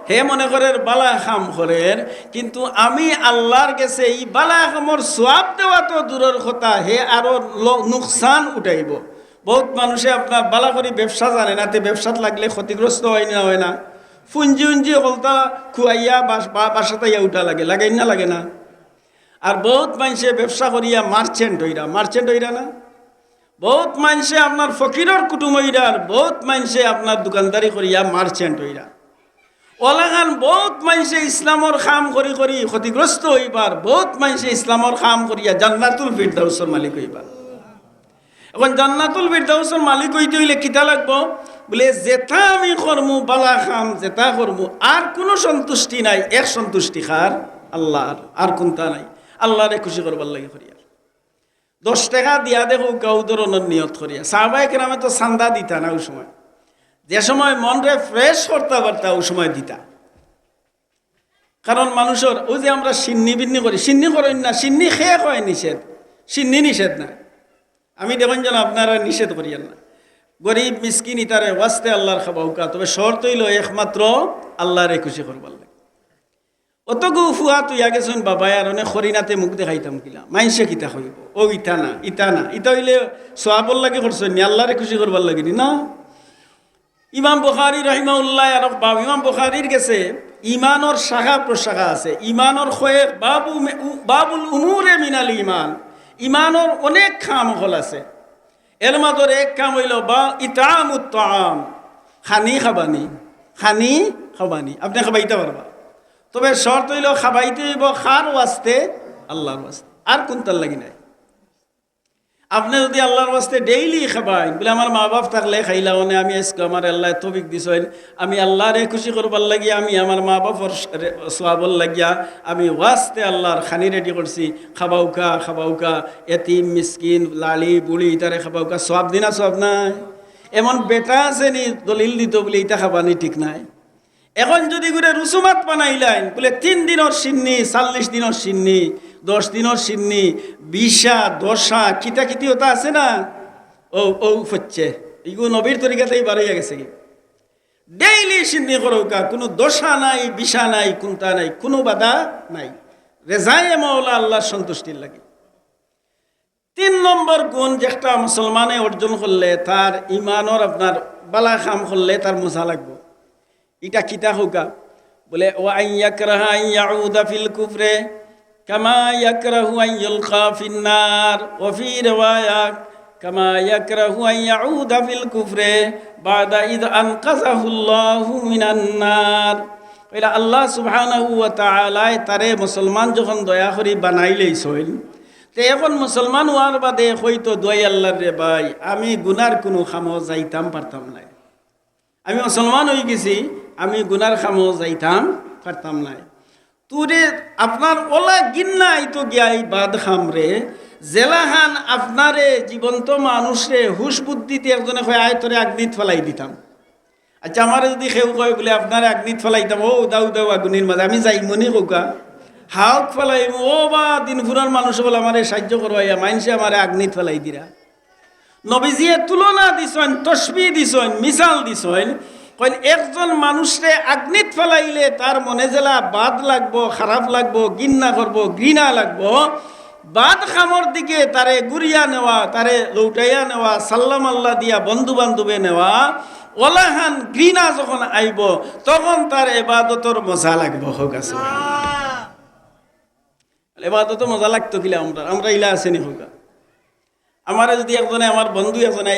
হে মনে করে বালা খাম করে, কিন্তু আমি আল্লাহর কাছে এই বালা খামর সোয়াব দেওয়া তো দূরের কথা, হে আরো নুকসান উঠাইব। বহুত মানুষে আপনার বালা করি ব্যবসা জানে না, তে ব্যবসাত লাগলে ক্ষতিগ্রস্ত হয় না ফুঞ্জি হলতা খুয়াইয়া বাসাতাইয়া উঠা লাগে না লাগে না। আর বহুত মানুষে ব্যবসা করিয়া মার্চেন্ট হইরা না, বহুত মানুষে আপনার ফকিরর কুটুম হইরা, আর বহুত মানুষে আপনার দোকানদারি করিয়া মার্চেন্ট হইরা। ওলাগান বহুত মানুষে ইসলামর কাম করি ক্ষতিগ্রস্ত হইবার, বহুত মানুষে ইসলামর কাম করিয়া জান্নাতুল ফিরদাউসের মালিক হইবার। এখন জান্নাতুল ফিরদাউসের মালিক হইতে হইলে কিতা লাগবো বলে যেটা আমি করমু বালা খাম যেটা করমু আর কোনো সন্তুষ্টি নাই, এক সন্তুষ্টি খার আল্লাহর, আর কোনটা নাই, আল্লাহরে খুশি করবার লাগে করিয়া 10 টাকা দিয়া দেখো গাউ ধরনের নিয়ত করিয়া। সাহাবায়ে কেরামে তো চান্দা দিতা না ওই সময়, যে সময় মনরে ফ্রেশ করতে পারতা ওই সময় দিতা। কারণ মানুষের ওই যে আমরা সিন্নি বিন্নি করি, সিন্নি করেন না, সিন্নি খেয়ে হয় নিষেধ, সিন্নি নিষেধ না, আমি দেখুন যেন আপনারা নিষেধ করিয়েন না। গরিব মিসকিন ইতারে ওয়াস্তে আল্লাহর খাবাউকা, তবে শর্ত হইল একমাত্র আল্লাহরে খুশি করবার লাগে। অতগু ফুয়া তুই আগে শুন বাবা আর অনেক হরিণাতে মুখ দেখাইতাম কিলা মাইনসে কিতা হইব, ও ইটা না ইটা না, ইটা হইলে সোয়াবর লাগে করছেন নি, আল্লাহরে খুশি করবার লাগেনি না। ইমাম বুখারী রাহিমাহুল্লাহ আর ইমাম বুখারীর গেছে ইমানর শাখা প্রশাখা আছে, ইমানর খয়ের বাবুল উমুরে মিনাল ইমান, ইমানর অনেক কাম হল আছে। এর মাঝে এক কাম হইল বা ইতামুত তাআম, খানি খাবানি, খানি খাবানি, আপনি খাবাইতে পারবা, তবে শর্ত হইল খাবাইতে হইব খার ওয়াস্তে আল্লাহর ওয়াস্তে, আর কোনটার লাগি নাই। আপনি যদি আল্লাহর ওয়াস্তে ডেইলি খাবাইন বলে আমার মা বাপ থাকলে খাইলাও না, আমি আজকে আমার আল্লাহ তৌফিক দিছেন, আমি আল্লাহরে খুশি করবার লাগিয়া, আমি আমার মা বাপর সোয়াবর লাগিয়া আমি ওয়াস্তে আল্লাহর খানি রেডি করছি, খাবাউকা খাবাউকা, এতিম মিসকিন লালি বুড়ি ইতারে খাবাউকা, সব দিনা সব নাই। এমন বেটা আছে নি দলিল দিত বলে ইটা খাবানি ঠিক নাই। এখন যদি করে রুসুমাত বানাইলেন বলে 3 দিনের সিন্নি, 40 দিনের সিন্নি, 10 দিনের সিন্নি, 20 10 কিতা কিতি ওটা আছে না, ও ও হচ্ছে এগুলো নবীর তরিকাতেই বাড়াইয়া গেছে কি। ডেইলি সিন্নি করৌকা, কোনো দশা নাই, 20 নাই, কোনটা নাই, কোনো বাধা নাই, রেজায়ে মাওলা আল্লাহর সন্তুষ্টির লাগে। 3 নম্বর গুণ যেটা মুসলমানে অর্জন করলে তার ইমানর আপনার বালা খাম করলে তার মজা লাগবে। এটা কিতা হোকা বলে ও আন ইয়াকরাহা আন ইয়াউদা ফিল কুফরে কামা ইয়াকরাহু আন ইউলকা ফিন নার ওয়া ফি রিওয়ায়া কামা ইয়াকরাহু আন ইয়াউদা ফিল কুফরে বাদা ইদ আনকাযাহুল্লাহু মিনান নার। কইলা আল্লাহ সুবহানাহু ওয়া তাআলা তারে মুসলমান যখন দয়া করি বানাইলেইছেন, তে এখন মুসলমান হওয়ার বাদে হয়তো দয়া আল্লাহর রে ভাই আমি গুনার কোনো খামো যাইতাম পারতাম না, আমি মুসলমান হয়ে গেছি, আমি গুনার খামো যাইতাম পারতাম না। তুরে আপনার ওলা গিন্নাই তো গিয়াই বাদ খামরে জেলাহান আপনারে জীবন্ত মানুষরে হুশ বুদ্ধিতে একজনে কয় আয় তোরে আগ্নিত ফেলাই দিতাম। আচ্ছা আমার যদি কেউ কয় বলে আপনারে আগ্নিত ফেলাইতাম, ও দাও দাও আগুনির মাঝে, আমি যাই মনে কৌকা হাওক ফেলাই, ও বা দিন ফুরার মানুষ বলে আমার সাহায্য করবাইয়া মাইনসে আমার আগ্নিত ফেলাই দিরা। নবীজিয়ে তুলনা দিছেন, তসবিহ দিছেন, মিসাল দিছেন, কইন একজন মানুষরে আগ্নিত ফেলাইলে তার মনে জেলা বাদ লাগবো, খারাপ লাগবো, গিন্না করবো, ঘৃণা লাগবো, বাদ খামর দিকে তারে গুরিয়া নেওয়া, তারে লৌটাইয়া নেওয়া, সাল্লাম আল্লাহ দিয়া বন্ধু বান্ধবে নেওয়া, ওলাহান ঘৃণা যখন আইব তখন তার এবাদতর মজা লাগবো। হোক আছে এবাদত মজা লাগতো কিলা আমরা ইলা আসেনি হোক। আমার যদি একজনে আমার বন্ধু একজনে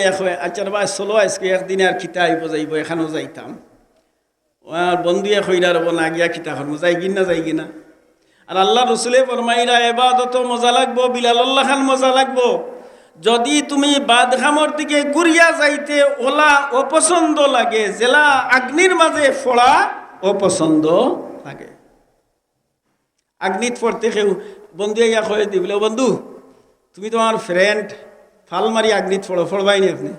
আচ্ছা বা চলো আজকে একদিনে আর খিতা আইব যাইব এখানেও যাইতাম, আর বন্ধুয়ে খৈরা রব না গিয়া খিতা করবো, যাই কিন না যাই কিনা। আর আল্লাহ রসুলে ফরমাইরা এবাদত মজা লাগবো, বিলাল্লাহ খান মজা লাগবো। যদি তুমি বাদখামর দিকে ঘুরিয়া যাইতে ওলা অপছন্দ লাগে, জেলা আগ্নির মাঝে ফোড়া অপছন্দ লাগে। আগ্নিত পড়তে কেউ বন্ধু ইয়া কয়ে দি বলে বন্ধু তুমি তো আমার ফ্রেন্ড, ফাল মারি আগ্নিত ফোড়ো, ফোড়বাইনি আপনি।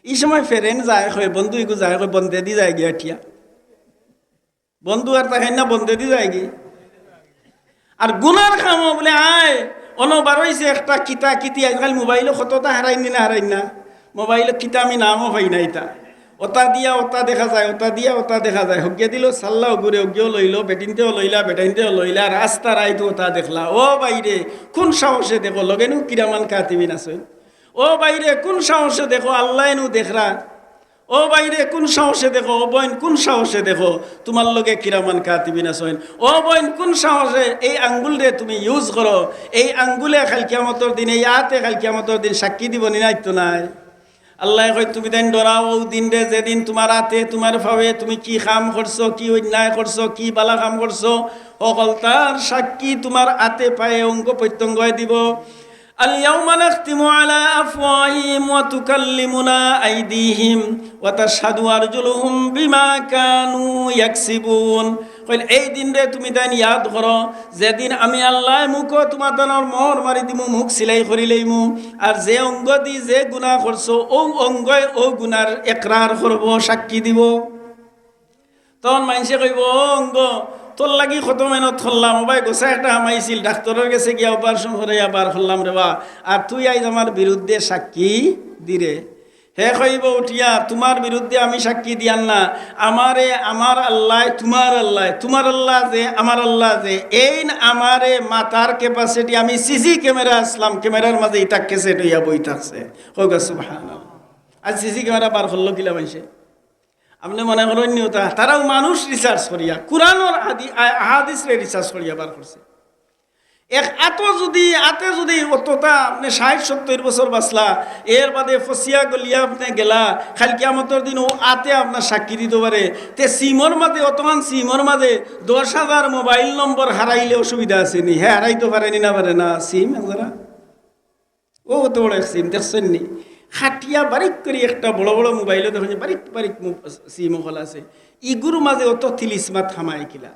এই সময় ফ্রেন্ড যায় কয়ে বন্ধু ইগু যায় কয়ে বন্ধে দি যায় গিয়া ঠিয়া, বন্ধু আর তাকে না বন্ধে দি যায় গি। আর গুনার খামো বলে আয় অনবার হয়েছে একটা কিতা কিতি, আজকাল মোবাইলে কতটা হারাইনি না হারাই না, মোবাইলে কিতা আমি নামও পাই না, ইতা ওটা দিয়া ওটা দেখা যায়, ওটা দিয়া ওটা দেখা যায়, হকিয়া দিল সাল্লাও ঘুরে হকিও লইল, বেটিনতেও লইলা বেটাইনতেও লইলা, রাস্তার আইতো ওটা দেখলা। ও বাইরে কোন সাহসে দেখো লগেনু কিরামান কাতিবিন আছে, ও বাইরে কোন সাহসে দেখো আল্লাহ নু দেখরা, ও বাইরে কোন সাহসে দেখো, ও বইন কোন সাহসে দেখো তোমার লগে কিরামান কাতিবিন আছেন, ও বইন কোন সাহসে এই আঙ্গুল রে তুমি ইউজ করো, এই আঙ্গুলে খাল কিয়ামতের দিন, এই আতে খাল কিয়ামতের দিন সাক্ষী দিব নি নাই তো নাই। আল্লাহ কই তুমি দেন ডরাও ও দিন রে যেদিন তোমার হাতে তোমার ভাবে তুমি কি কাম করছো, কি অন্যায় করছো, কি বালা কাম করছো, সকল তার সাক্ষী তোমার হাতে পায়ে অঙ্গ প্রত্যঙ্গ দিব। اليوم نختم على أفواههم وتكلمنا أيديهم وتشهد أرجلهم بما كانوا يكسبون এই দিন রে তুমি তাই ইয়াদ করো যেদিন আমি আল্লাহ মুখ তোমার দানোর মোহর মারি দিমু মুখ সিলাই করি লইমু আর যে অঙ্গ দি যে গুনাহ করছো ও অঙ্গই ও গুনার একরার করব সাক্ষী দিব তখন মানুষে কইব অঙ্গ তোর লাগি কত মেহনত করলাম ভাই গোসা একটা হামাইছিল ডাক্তারের কাছে গিয়া অপারেশন করে আবার করলাম রে বা আর তুই আইজ আমার বিরুদ্ধে সাক্ষী দিরে হে কইব উঠিয়া তোমার বিরুদ্ধে আমি সাক্ষী দিয়ান না আমারে আমার আল্লাহ তোমার আল্লাহ যে আমার আল্লাহ যে এই আমারে মাথার ক্যাপাসিটি আমি সিসি ক্যামেরা আসলাম ক্যামেরার মাঝে ইটা কেসেট হইয়া বই থাকছে হোক সুবহানাল্লাহ আর সিসি ক্যামেরা বার করলো কিলা মাইছে আপনি মনে করেন নিউতা তারাও মানুষ রিসার্চ করিয়া কুরআনের হাদিস রে রিসার্চ করিয়া বার করছে এক আতে যদি অতটা আপনি 60-70 বছর বাঁচলা এর বাদে ফসিয়া গলিয়া আপনি গেলা খাল কিয়ামতের দিন ও আতে আপনার সাক্ষী দিতে পারে তে সিমর মাঝে অতমান সিমর মাঝে 10,000 মোবাইল নম্বর হারাইলে অসুবিধা আছে নি হ্যাঁ হারাইতে পারেনি না পারে না সিম যারা ও তো বড় সিম দেখছেন নি খাটিয়া বারিক করে একটা বড় বড় মোবাইলও দেখেন বারিক বারিক সিম হল আছে ইগুর মাঝে অত তিলিসমা থামায় কিলা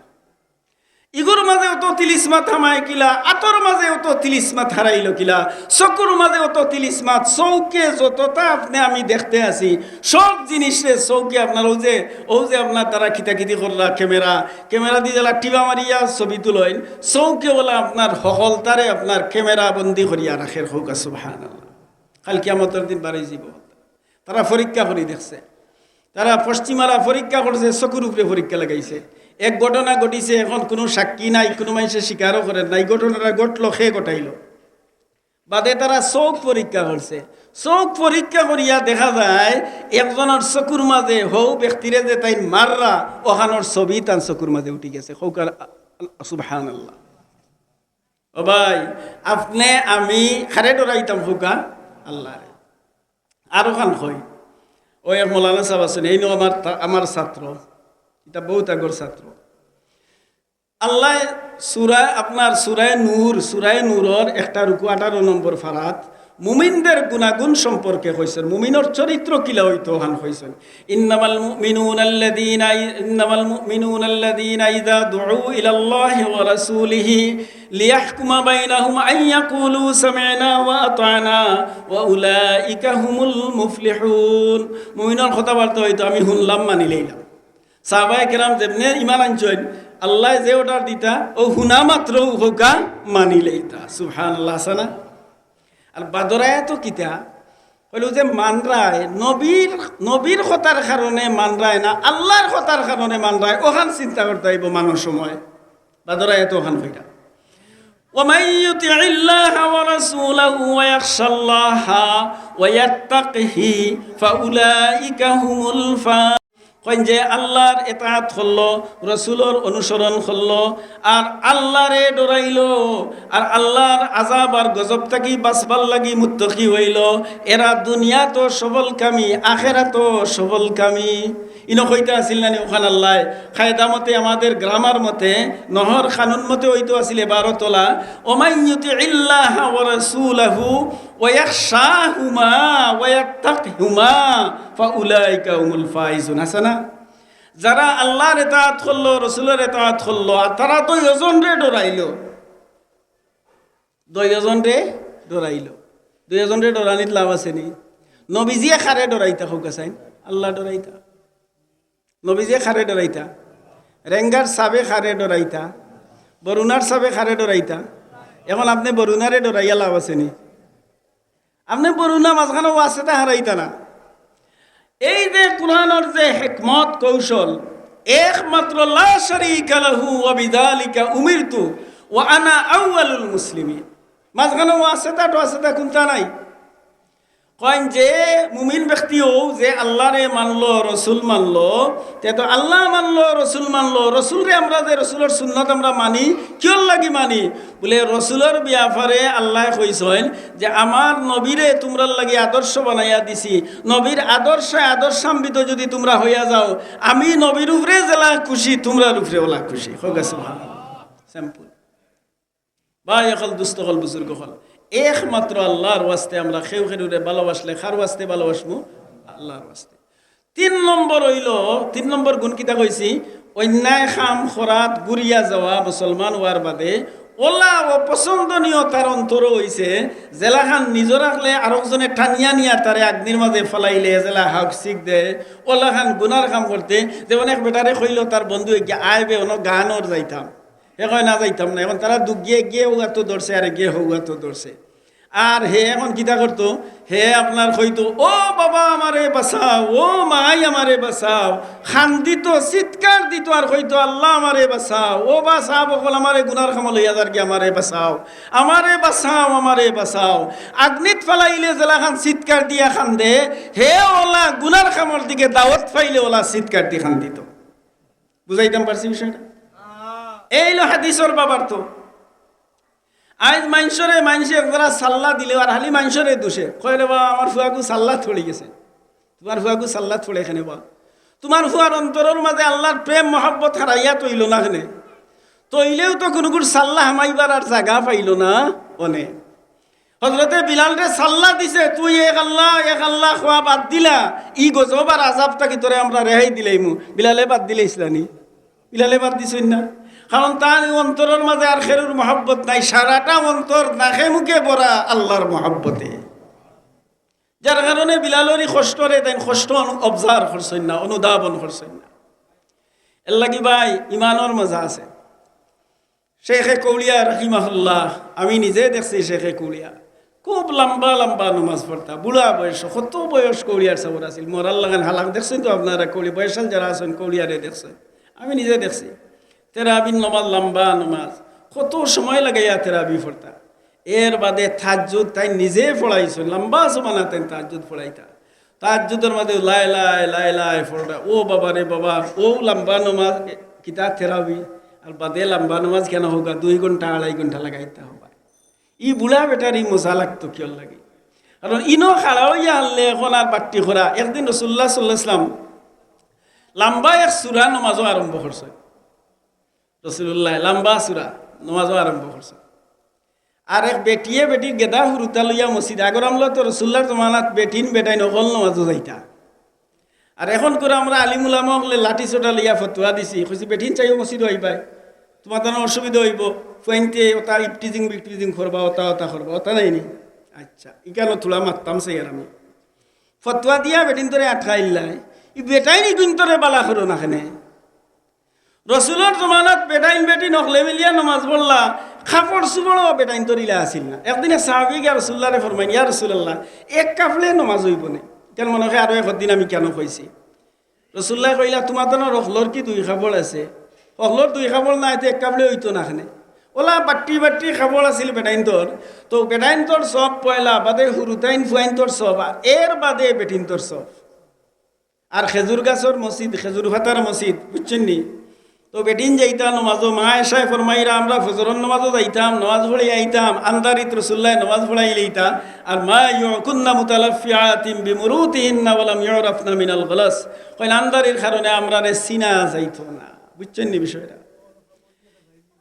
ইগুর মাঝে অত তিলিসমা থামায় কিলা আতর মাঝে অত তিলিসমা হারাইল কিলা চকুর মাঝে অত তিলিসমা চৌকে যতটা আপনি আমি দেখতে আছি সব জিনিসে চৌকে আপনার ও যে আপনার তারা খিতাখিতি করলা ক্যামেরা দিয়ে যারা টিবা মারিয়া ছবি তুলেন চৌকে বলা আপনার হকলতারে আপনার ক্যামেরা বন্দি করিয়া রাখের হোক সুবহানাল্লাহ কাল কিয়ামতের দিন বাড়ি যাব তারা পরীক্ষা করে দেখছে তারা পশ্চিমারা পরীক্ষা করছে চকুর উপরে পরীক্ষা লাগাইছে এক ঘটনা ঘটিছে এখন কোনো সাক্ষী নাই কোনো মানুষের স্বীকারও করে নাই ঘটনাটা ঘটলো সে ঘটাইল বাদে তারা চোখ পরীক্ষা করছে চোখ পরীক্ষা করিয়া দেখা যায় একজনের চকুর মাঝে হৌ ব্যক্তিরে যে তাই মাররা ওখানোর ছবি তার চকুর মাঝে উঠি গেছে হৌকার সুবহানাল্লাহ ও ভাই আপনি আমি খারে ডরাইতাম হৌকা আল্লাহ আরো খান হয় ওই এক মৌলানা সাহেব আছেন এই আমার ছাত্র এটা বহুত আগর ছাত্র আল্লাহ আপনার সুরায় নূরর একটা রুকু 18 নম্বর ফারাত মুমিনদের গুণাগুণ সম্পর্কে কইছেন মুমিনের চরিত্র কিলা হইতো হান কইছেন ইন্নামাল মুমিনুনা আল্লাযীনা ইযা দুউ ইলাল্লাহি ওয়া রাসূলিহি লিয়াহকুমা বাইনাহুম আন ইয়াকুলু সামি'না ওয়া আতা'না ওয়া উলাইকা হুমুল মুফলিহুন মুমিনের কথাবার্তা হইতো আমি শুনলাম মানি লইলাম সাহাবায়ে কেরাম যেমনে ঈমান আনছেন আল্লাহ যে অর্ডার দিতা ও হুনা মাত্র হোকা মানি লইতা সুবহানাল্লাহ সানা আর বাদরায় তো কিতা হইল যে মানরায় নবীর কথার কারণে মানরায় না আল্লাহর কথার কারণে মানরায় ওখান চিন্তা করতে হইব মানুষ সময় বাদরায় তো ওখান হইতা ومن يطع الله ورسوله ويخشى الله ويتقه فأولئك هم الفائزون কইন যে আল্লাহর ইতাআত করলো রাসূলের অনুসরণ করলো আর আল্লাহরে ডরাইলো আর আল্লাহর আযাব আর গজব থেকে বাঁচবার লাগি মুত্তাকি হইল এরা দুনিয়া তো সফলকামী আখিরাত তো সফলকামী ইনো কইতা আছিল না ওখান আল্লাহ কায়দা মতে আমাদের গ্রামার মতে নহর কানুন মতে হইতো আছিল 12 তোলা ওমাইয়ুতি ইল্লাহ ওয়া রাসূলহু ওয়া ইয়াখশাহুমা ওয়া ইয়াত্তাকিহুমা ফাউলাইকা হুমুল ফাইজুন হাসানা যারা আল্লাহর ইতাআত করলো রাসূলের ইতাআত করলো আর তারা তো দুইজন রে ডরাইলো দুইজন রে ডরানিত লাভ আছে নি নবীজিয়ে খারে ডরাইতা হোকাসাইন আল্লাহ ডরাইতা নবীজিয়ে খারে ডরাইতা রেঙ্গার সাবে খারে ডরাইতা বরুণার সাবে খারে ডরাইতা এখন আপনি বরুণারে ডরাইয়া লাভ আছে নি আপনি বরুণা মাঝখানে আছে তা হারাইতা না এই যে কুরআনের যে হিকমত কৌশল একমাত্র লা শারীকা লাহু ওয়া বিযালিকা উমিরতু ওয়া আনা আউয়ালুল মুসলিমিন মাঝখানে আছে তা কোনটা নাই কইন যে মুমিন ব্যক্তিও যে আল্লাহরে মানলো রসুল মানলো তে তো আল্লাহ মানলো রসুল মানলো রসুলরে আমরা যে রসুলের সুন্নত আমরা মানি কিয়র লাগি মানি বলে রসুলের ব্যাপারে আল্লাহ কইছেন যে আমার নবীরে তোমরার লাগি আদর্শ বানাইয়া দিছি নবীর আদর্শান্বিত যদি তোমরা হইয়া যাও আমি নবীর উপরে জেলা খুশি তোমরার উপরে ওলা খুশি হোক সুবহানাল্লাহ সিম্পল ভাই এখন দুস্থ হল বুজুর্গ হল একমাত্র আল্লাহর ওয়াস্তে আমরা খেউ খেরুরে ভালোবাসলে খার ওয়াস্তে ভালোবাসবো আল্লাহর ওয়াস্তে। 3 নম্বর হইল 3 নম্বর গুণ কিতা কইছি, অন্যায় খাম খরাত গুরিয়া যাওয়া মুসলমান হওয়ার বাদে ওলা অপছন্দনীয় তার অন্তর হইছে জেলাখান নিজর রাখলে আরেকজনে টানিয়া নিয়া তারে আগ্নির মাঝে ফলাইলে জেলা হাক শিখ দে ওলা খান গুনার কাম করতে। যেমন এক বেটারে কইল তার বন্ধু আইবে অন গানর যাইতাম, এ কয় না যাইতাম না। এখন তারা গিয়ে গিয়ে হৌয়া তো ধরছে আর গিয়ে হৌয়া তো ধরছে। আর হে এখন কিতা করতো, হে আপনার কইতো ও বাবা আমারে বাঁচাও, ও মাই আমারে বাঁচাও, খান দিত চিৎকার দিত আর কইতো আল্লাহ আমারে বাঁচাও, ও বাঁচাও বকল আমারে গুনার খামল হইয়া যার কি আমারে বাঁচাও, আমারে বাঁচাও, আমারে বাঁচাও। আগ্নিত ফেলাইলে জেলা খান চিৎকার দিয়া খান দে, হে ওলা গুনার খামর দিকে দাওয়াত পাইলে ওলা চিৎকার দিয়ে খান দিত। বুঝাইতাম পারছি বিষয়টা? এইলো হাদিসর বাবার তো আজ মানুষের যারা সাল্লা দিলে আর হালি মানুষরে দোষে কইলে বা আমার ফুয়াগু সাল্লা থড়ি গেছে, তোমার ফুয়াগু সাল্লা থড়ে এখানে বা তোমার ফুয়ার অন্তরের মাঝে আল্লাহর প্রেম মহব্বত হারাইয়া তৈল না এখানে, তৈলেও তো কোনো সাল্লা হামাইবার আর জায়গা পাইল না। অনে হজরতে বিলালরে সাল্লা দিছে, তুই এক আল্লাহ খোয়া বাদ দিলা, ই গজবার আজাব থাকি তোরে আমরা রেহাই দিলাই মু। বিলালে বাদ দিলে ইসলানি, বিলালে বাদ দিছই না, কারণ তার অন্তরের মাঝে আর খেরুর মহব্বত নাই, সারাটা অন্তর নাকে মুখে ভরা আল্লাহর মহব্বতে। যার কারণে বিলালরি কষ্টরে তাই কষ্ট অবজার্ভ করছেন না, অনুধাবন করছেন না। এর লাগি ভাই ইমানের মজা আছে। শেখে কৌলিয়া রাহিমাহুল্লাহ, আমি নিজে দেখছি শেখে কৌলিয়া খুব লম্বা লম্বা নমাজ পড়তা, বুড়া বয়স, কত বয়স কৌলিয়ার সবর আছিল। মরার লাগান হালাক দেখছেন তো আপনারা, কৌলি বয়সাল যারা আছেন কৌলিয়ারে দেখছেন, আমি নিজে দেখছি। তেরাবিন নমাজ লম্বা নমাজ, কত সময় লাগাইয়া তেরাবি পড়তা। এর বাদে তাহাজ্জুদ তাই নিজে পড়াইছেন, লম্বা সমানা তাই তাহাজ্জুদ পড়াইতা। তাহাজ্জুদের মাঝে লাই লাই লাই লাই পড়া, ও বাবা রে বাবা, ও লম্বা নমাজ কিতা তেরাবি, আর বাদে লম্বা নমাজ কেন হোক 2 ঘন্টা 2.5 ঘন্টা লাগাইতে হবে। ই বুড়া বেটার ই মজা লাগতো কিয় লাগে, কারণ ইনো খাড়াও ইয়া আনলে এখন আর বাট্টি খোরা। একদিন রাসূলুল্লাহ সাল্লাল্লাহু আলাইহি ওয়াসাল্লাম লম্বা এক সূরা নমাজও আরম্ভ করছে, রাসূলুল্লাহ লম্বা সূরা নমাজও আরম্ভ করছে। আর এক বেটিয়ে বেটির গেদা হুরুতা লইয়া মসজিদ, আগর আমলা তো রাসূলুল্লাহর জমানাত বেটিন বেটাই নকল নমাজও যাইতা। আর এখন করে আমরা আলিমুলামা হলে লাঠি চোটা লইয়া ফতুয়া দিছি, কইছি বেটিন চাইও মসজিদ হইবাই, তোমার তো অসুবিধা হইব, ফুয়েন্টে ওটা ইপটিজিং করবা, ওটা করবা, ওটা নাই নি। আচ্ছা ইকানো থোড়া মারতাম চাই আর আমি ফতুয়া দিয়া বেটিন তোরে আটকাইল্লাই, ই বেটাই নি গুণ তোরে বালা করো না খানে। রসুলের জমানাত বেটাইন বেটি নকলে মিলিয়া নমাজ পড়লা, কাপড় চুপড়ও বেটাইন তরিলা আসিল না। একদিনে সাহাবী গিয়া রাসূলুল্লাহরে ফরমাইন, ইয়া রাসূলুল্লাহ এক কাপলে নমাজ হইব না। কেন মনে হয় আরো একদিন আমি কেন কইছি, রাসূলুল্লাহ কইলা তোমার তো রখলর কি 2 কাপড় আছে, রখলর 2 কাপড় নাই তো এক কাপলে হইতো না খানে। ওলা বাট্টি বাট্টি কাপড় আছিল বেটাইন তোর, তো বেটাইন তোর সব পয়লা বাদে হুরুতাইন ফুয়াইন তোর সব, আর এর বাদে বেটিন তোর সব। আর খেজুর গাছর মসজিদ, খেজুর ভাতার মসজিদ, বুঝছেন নি? তো বেটিন যাইতাম নমাজও, মা এসাই ফরমাইরা আমরা ফজরের নমাজও যাইতাম, নমাজ পড়ে আইতাম, আন্দারিত রাসূলুল্লাহ নমাজ পড়াই লইতা। আর মা ইউকুন্না মুতালাফিয়াতিন বিমুরুতিহিন্না ওয়া লাম ইউরাফনা মিনাল গলাস, কইল আন্দারির কারণে আমরা রে চিনা যাইতো না। বুঝছেন নি বিষয়টা?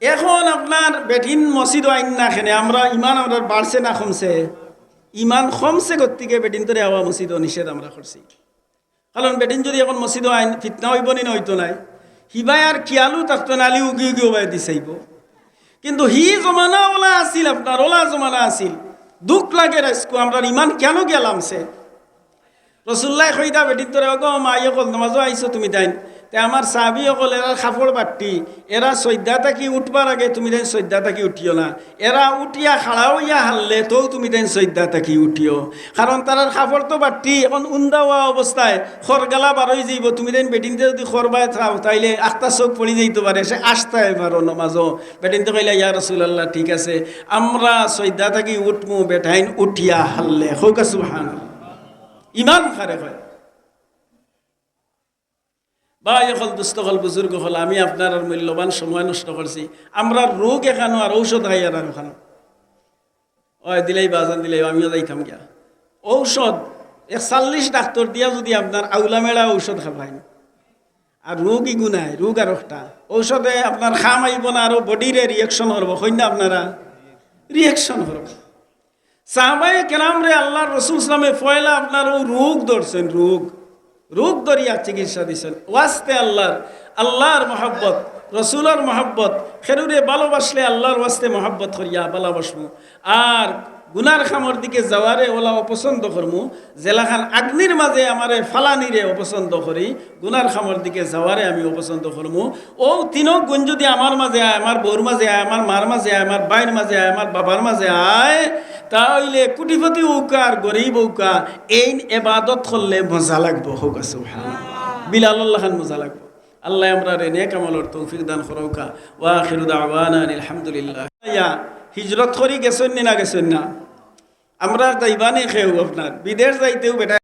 এখন আপনার বেটিন মসজিদ আইন না খেনে আমরা ইমান আমরা বাড়ছে না কমছে? ইমান কমছে গতিকে বেটিন তোরে আওয়া মসজিদ নিষেধ আমরা করছি। কারণ বেটিন যদি এখন মসজিদ আইন ফিতনা হইব নি হইতো নাই, হিবাই আর কিয়ালু থাকতো না, আলি উগি উগি ওবাই দিছাইব। কিন্তু হি জমানা ওলা আসিল, আপনার ওলা জমানা আসিল। দুঃখ লাগে রাইসকো আমরা ইমান কেন গেলামছে। রাসূলুল্লাহ কইতা বেটিন তোরে অগ মা ইয়ে কল নমাজও আইছো তুমি তাইন, তে আমার সাহাবী অকল এরা খাপড় বাট্টি, এরা সৈদ্যা থাকি উঠবার আগে তুমি তাই সৈদ্যা থাকি উঠিও না, এরা উঠিয়া খাড়াও ইয়া হারলে তো তুমি তাই সৈদ্যা থাকি উঠিও। কারণ তারার খাপড় তো বাট্টি, এখন উন্দা হওয়া অবস্থায় খরগালা বারোই যাইব, তুমি তাই বেটিনতে যদি খরবায় থাও তাইলে আখতা চোখ পড়ি যাইতে পারে, সে আসতে পারো নমাজও। বেটিনতে কইলা ইয়া রাসূলুল্লাহ ঠিক আছে আমরা সৈদ্যা থাকি উঠমু, বেটাইন উঠিয়া হারলে হোক সুবহানাল্লাহ। ইমান খারে হয় বা এখন দুস্থ হল বুজুর্গ হল, আমি আপনার মূল্যবান সময় নষ্ট করছি। আমরা রোগ এখানো আর ঔষধ খাই আর ওখানো ওই দিলেই বাজান দিলেই আমিও যাইতাম গিয়া ঔষধ 41 ডাক্তার দিয়া যদি আপনার আউলা মেলা ঔষধ খাবাই আর রোগ ইগু নাই, রোগ আর একটা ঔষধে আপনার খাম আইব না, আরো বডিরে রিয়েকশন করবো, হয় না আপনারা রিয়েকশন করবো। সাহাবায়ে কেরাম রে আল্লাহর রাসূল সাল্লামে পয়লা আপনার ও রোগ ধরছেন, রোগ ধরিয়া চিকিৎসা দিছেন। ওয়াস্তে আল্লাহর মহব্বত, রসুলের মহব্বত, খেরুরে ভালোবাসলে আল্লাহর ওয়াস্তে মহব্বত করিয়া ভালোবাসবো। আর গুনার খামর দিকে যাওয়ারে ওলা অপছন্দ করমু, জেলাখান আগ্নির মাঝে আমারে ফালানিরে অপছন্দ করি, গুনার খামর দিকে যাওয়ারে আমি অপছন্দ করমু। ও তিনক গুণ যদি আমার মাঝে আয়, আমার বউর মাঝে আয়, আমার মার মাঝে আয়, আমার বাইর মাঝে আয়, আমার বাবার মাঝে আয়, তাহলে কুটিপতি উকা আর গরিব উকা এই এবাদত করলে মজা লাগবো। হোক সুবহানাল্লাহ, বিলাল্লাহ খান মজা লাগবো। আল্লাহ আমরা রে নেক আমলের তৌফিক দান করুকা। ওয়া আখিরু দাওয়ানা আলহামদুলিল্লাহ। হিজরত করি গেছেন না গেছেন না? আমরা যাইবানি খেউ আপনার বিদেশ যাইতেও বেটা